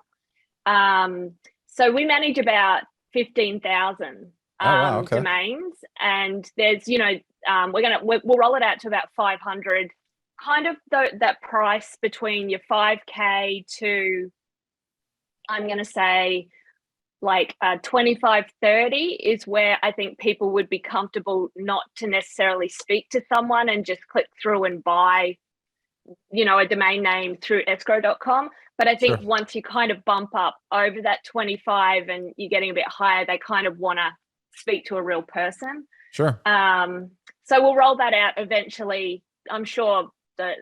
[SPEAKER 4] So we manage about 15,000 domains, and there's, we'll roll it out to about 500, kind of that price between your 5K to, I'm going to say, like 25, 30 is where I think people would be comfortable not to necessarily speak to someone and just click through and buy, a domain name through escrow.com. But I think once you kind of bump up over that 25 and you're getting a bit higher, they kind of want to speak to a real person.
[SPEAKER 1] Sure.
[SPEAKER 4] So we'll roll that out eventually. I'm sure the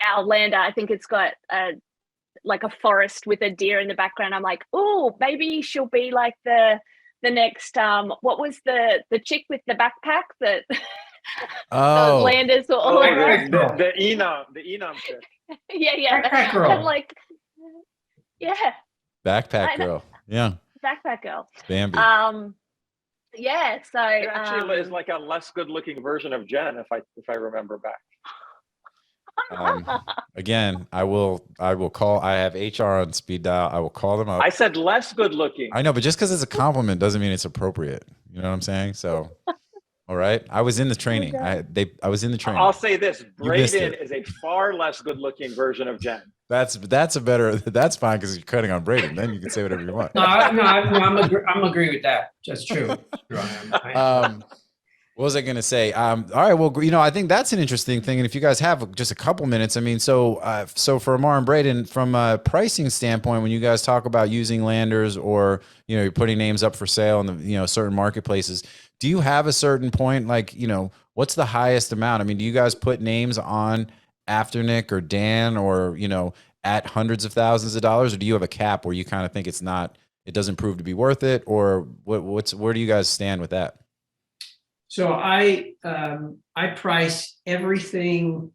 [SPEAKER 4] our lander, I think it's got like a forest with a deer in the background. I'm like, oh, maybe she'll be like the next what was the chick with the backpack that the landers were all around?
[SPEAKER 2] The Enum chick.
[SPEAKER 4] Yeah.
[SPEAKER 3] Backpack girl.
[SPEAKER 4] I'm like, yeah.
[SPEAKER 1] Backpack girl. Yeah.
[SPEAKER 4] Backpack girl.
[SPEAKER 1] Bambi.
[SPEAKER 4] Yeah. So
[SPEAKER 2] it actually is like a less good looking version of Jen, if I remember back.
[SPEAKER 1] Again, I will call. I have HR on speed dial. I will call them up.
[SPEAKER 2] I said less good looking.
[SPEAKER 1] I know, but just because it's a compliment doesn't mean it's appropriate. You know what I'm saying? So, all right. I was in the training. I was in the training.
[SPEAKER 2] I'll say this: Braden is a far less good looking version of Jen.
[SPEAKER 1] That's fine because you're cutting on Braden. Then you can say whatever you want.
[SPEAKER 3] No, I'm agree with that. That's true.
[SPEAKER 1] What was I going to say? All right. Well, I think that's an interesting thing. And if you guys have just a couple minutes, I mean, so for Ammar and Braden, from a pricing standpoint, when you guys talk about using landers or, you're putting names up for sale in the, certain marketplaces, do you have a certain point? Like, what's the highest amount? I mean, do you guys put names on Afternic or Dan or, at hundreds of thousands of dollars, or do you have a cap where you kind of think it doesn't prove to be worth it? Or where do you guys stand with that?
[SPEAKER 3] So I price everything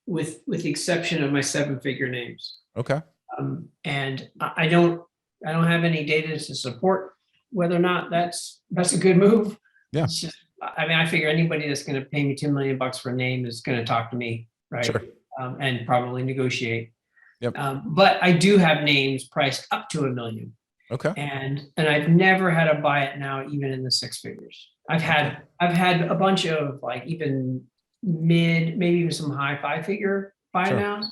[SPEAKER 3] with the exception of my 7-figure names.
[SPEAKER 1] Okay.
[SPEAKER 3] And I don't have any data to support whether or not that's a good move.
[SPEAKER 1] Yeah.
[SPEAKER 3] It's just, I mean, I figure anybody that's going to pay me $2 million for a name is going to talk to me, right?
[SPEAKER 1] Sure.
[SPEAKER 3] And probably negotiate.
[SPEAKER 1] Yep.
[SPEAKER 3] But I do have names priced up to $1 million.
[SPEAKER 1] Okay.
[SPEAKER 3] And I've never had to buy it now, even in the six figures. I've had a bunch of like even mid, maybe even some high five-figure buy nows,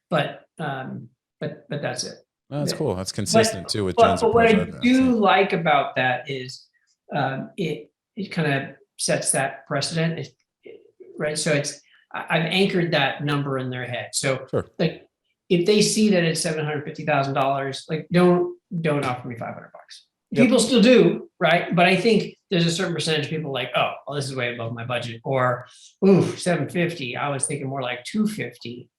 [SPEAKER 3] but that's it.
[SPEAKER 1] No, that's cool. That's consistent too with Jen's
[SPEAKER 3] But what
[SPEAKER 1] approach.
[SPEAKER 3] I do like about that is it kind of sets that precedent, right? So I've anchored that number in their head. So like if they see that it's $750,000, like don't offer me $500. People still do, right? But I think there's a certain percentage of people like, oh, well, this is way above my budget, or ooh, 750. I was thinking more like 250.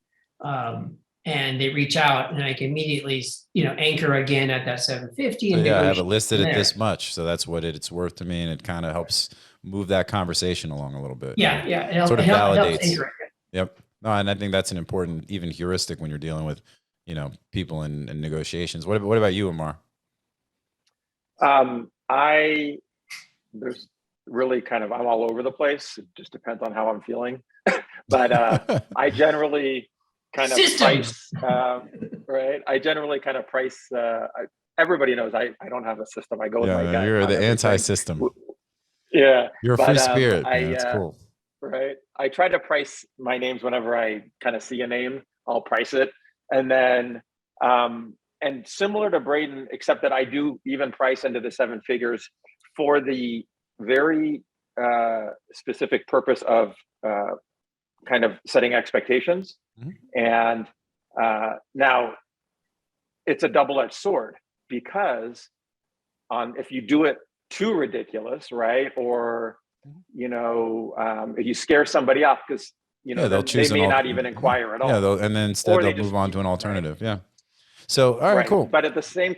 [SPEAKER 3] And they reach out, and I can immediately, anchor again at that 750. And
[SPEAKER 1] I have it listed at this much, so that's what it's worth to me, and it kind of helps move that conversation along a little bit.
[SPEAKER 3] Yeah,
[SPEAKER 1] It sort of validates. Yep. No, and I think that's an important, even heuristic when you're dealing with, people in negotiations. What about you, Ammar?
[SPEAKER 2] There's really I'm all over the place. It just depends on how I'm feeling. But I generally kind of price, right? I generally kind of price, everybody knows I don't have a system. I go with my gut.
[SPEAKER 1] You're the anti-system.
[SPEAKER 2] Yeah.
[SPEAKER 1] You're a free spirit, man. That's cool.
[SPEAKER 2] Right. I try to price my names whenever I kind of see a name, I'll price it. And then, and similar to Braden, except that I do even price into the seven figures for the very specific purpose of kind of setting expectations. And now it's a double-edged sword, because if you do it too ridiculous, right? Or, if you scare somebody off, because,
[SPEAKER 1] they'll choose
[SPEAKER 2] they may not even inquire at all.
[SPEAKER 1] Yeah, and then instead they'll move on to an alternative. Right? Yeah. So, all right, cool.
[SPEAKER 2] But at the same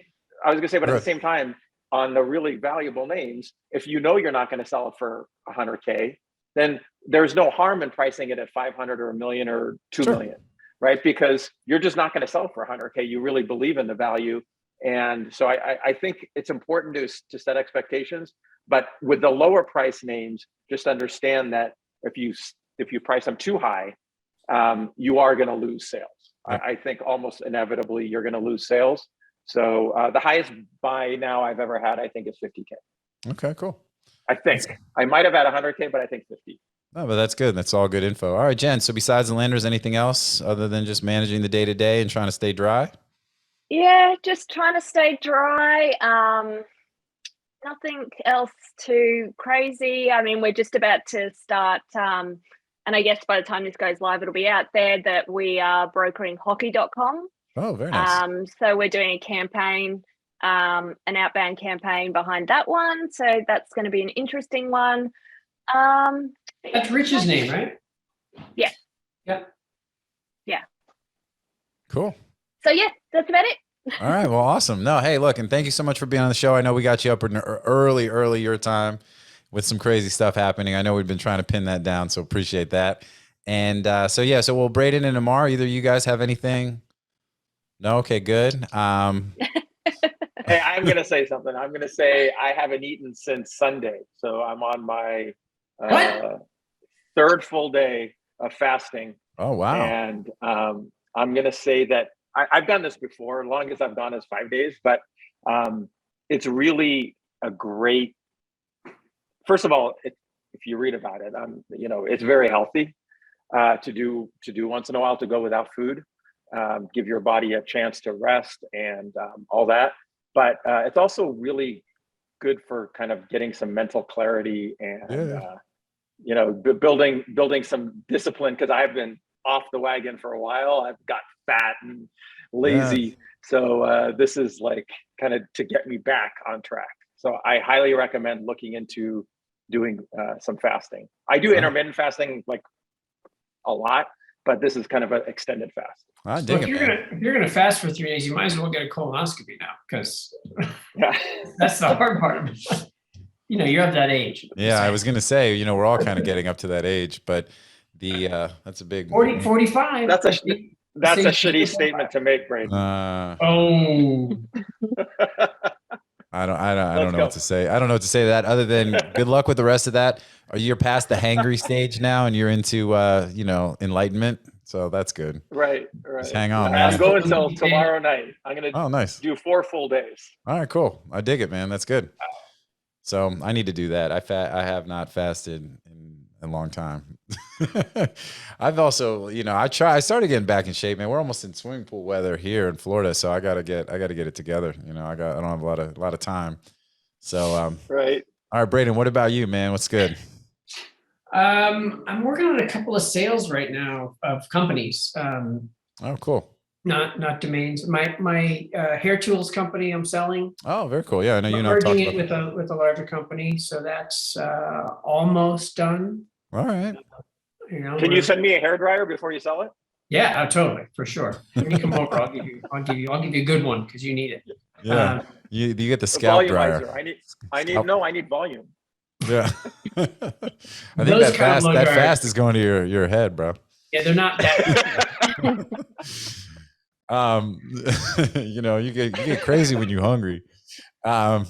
[SPEAKER 2] time, on the really valuable names, if you're not going to sell it for $100K, then there's no harm in pricing it at 500 or $1 million or $2 million, right? Because you're just not going to sell it for $100K. You really believe in the value. And so I think it's important to set expectations, but with the lower price names, just understand that if you price them too high, you are going to lose sales. I think almost inevitably you're going to lose sales. So the highest buy now I've ever had, I think, is 50K.
[SPEAKER 1] Okay, cool.
[SPEAKER 2] I think I might have had 100K, but I think 50.
[SPEAKER 1] No, but that's good. That's all good info. All right, Jen. So besides the lenders, anything else other than just managing the day-to-day and trying to stay dry?
[SPEAKER 4] Yeah, just trying to stay dry. Nothing else too crazy. I mean, we're just about to start, and I guess by the time this goes live, it'll be out there that we are brokering hockey.com.
[SPEAKER 1] Oh, very nice.
[SPEAKER 4] So we're doing a campaign, an outbound campaign behind that one. So that's going to be an interesting one.
[SPEAKER 3] That's Rich's name, right?
[SPEAKER 4] Yeah.
[SPEAKER 3] Yep.
[SPEAKER 4] Yeah.
[SPEAKER 1] Cool.
[SPEAKER 4] So yeah, that's about it.
[SPEAKER 1] All right. Well, awesome. No, hey, look, and thank you so much for being on the show. I know we got you up early your time with some crazy stuff happening. I know we've been trying to pin that down, so appreciate that. And so will Braden and Ammar, either of you guys have anything? No? Okay, good.
[SPEAKER 2] Hey, I'm going to say something. I'm going to say I haven't eaten since Sunday. So I'm on my third full day of fasting.
[SPEAKER 1] Oh, wow.
[SPEAKER 2] And I'm going to say that I've done this before. Longest I've gone is 5 days, but it's really a great, first of all, if you read about it, it's very healthy to do once in a while, to go without food, give your body a chance to rest and all that. But it's also really good for kind of getting some mental clarity and, building some discipline, because I've been off the wagon for a while. I've got fat and lazy. Yeah. So this is like kind of to get me back on track. So I highly recommend looking into doing some fasting. I do intermittent fasting like a lot, but this is kind of an extended fast.
[SPEAKER 1] I dig
[SPEAKER 3] it. If you're gonna fast for 3 days, you might as well get a colonoscopy now, because that's the hard part of it. You're of that age.
[SPEAKER 1] Yeah, I was gonna say, we're all kind of getting up to that age, but that's a big
[SPEAKER 3] 45.
[SPEAKER 2] That's a shitty statement to make, Braden.
[SPEAKER 3] Oh.
[SPEAKER 1] I don't know what to say. I don't know what to say to that other than good luck with the rest of that. You're past the hangry stage now and you're into, enlightenment. So that's good.
[SPEAKER 2] Right.
[SPEAKER 1] Just hang on, man.
[SPEAKER 2] I'm going till tomorrow night. I'm going to do 4 full days.
[SPEAKER 1] All right, cool. I dig it, man. That's good. So I need to do that. I have not fasted in a long time. I've also, I started getting back in shape, man. We're almost in swimming pool weather here in Florida, so I gotta get it together. I don't have a lot of time. So
[SPEAKER 2] right.
[SPEAKER 1] All right, Braden, what about you, man? What's good?
[SPEAKER 3] I'm working on a couple of sales right now of companies.
[SPEAKER 1] Oh, cool.
[SPEAKER 3] Not domains. My hair tools company I'm selling.
[SPEAKER 1] Oh, very cool. Yeah, I know you know.
[SPEAKER 3] Merging it with a larger company, so that's almost done.
[SPEAKER 1] All right.
[SPEAKER 2] Can you send me a hairdryer before you sell it?
[SPEAKER 3] Yeah, totally, for sure. When you come over, I'll give you a good one because you need it.
[SPEAKER 1] Yeah, you get the scalp dryer.
[SPEAKER 2] I need volume.
[SPEAKER 1] Yeah, I think that fast is going to your head, bro.
[SPEAKER 3] Yeah, they're not that.
[SPEAKER 1] You get crazy when you're hungry. All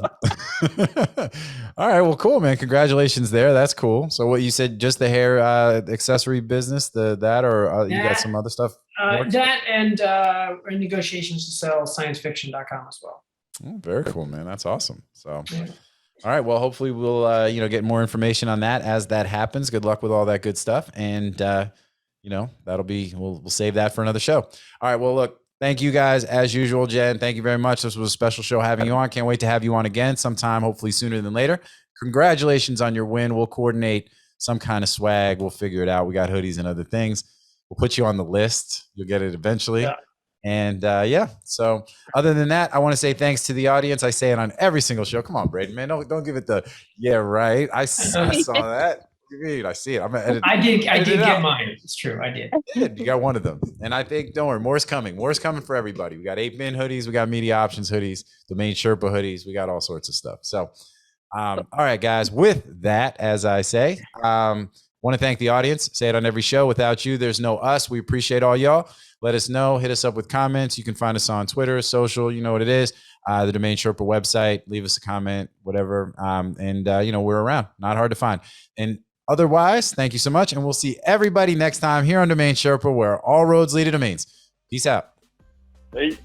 [SPEAKER 1] right, well, cool, man. Congratulations there. That's cool. So what you said, just the hair accessory business, you got some other stuff?
[SPEAKER 3] That and we're in negotiations to sell sciencefiction.com as well.
[SPEAKER 1] Oh, very cool, man. That's awesome. So, all right, well, hopefully we'll get more information on that as that happens. Good luck with all that good stuff, and that'll be we'll save that for another show. All right, well, look. Thank you guys, as usual, Jen. Thank you very much. This was a special show having you on. Can't wait to have you on again sometime, hopefully sooner than later. Congratulations on your win. We'll coordinate some kind of swag. We'll figure it out. We got hoodies and other things. We'll put you on the list. You'll get it eventually. Yeah. And so other than that, I want to say thanks to the audience. I say it on every single show. Come on, Braden, man. Don't give it the, yeah, right. I saw that. I see it. I'm gonna edit.
[SPEAKER 3] I did get mine. It's true. I did.
[SPEAKER 1] You got one of them. And I think, don't worry, more's coming. More's coming for everybody. We got 8-bin hoodies. We got media options hoodies, Domain Sherpa hoodies. We got all sorts of stuff. So, all right, guys, with that, as I say, want to thank the audience. Say it on every show. Without you, there's no us. We appreciate all y'all. Let us know. Hit us up with comments. You can find us on Twitter, social. You know what it is. The Domain Sherpa website. Leave us a comment, whatever. We're around. Not hard to find. And otherwise, thank you so much, and we'll see everybody next time here on Domain Sherpa, where all roads lead to domains. Peace out.
[SPEAKER 2] Hey.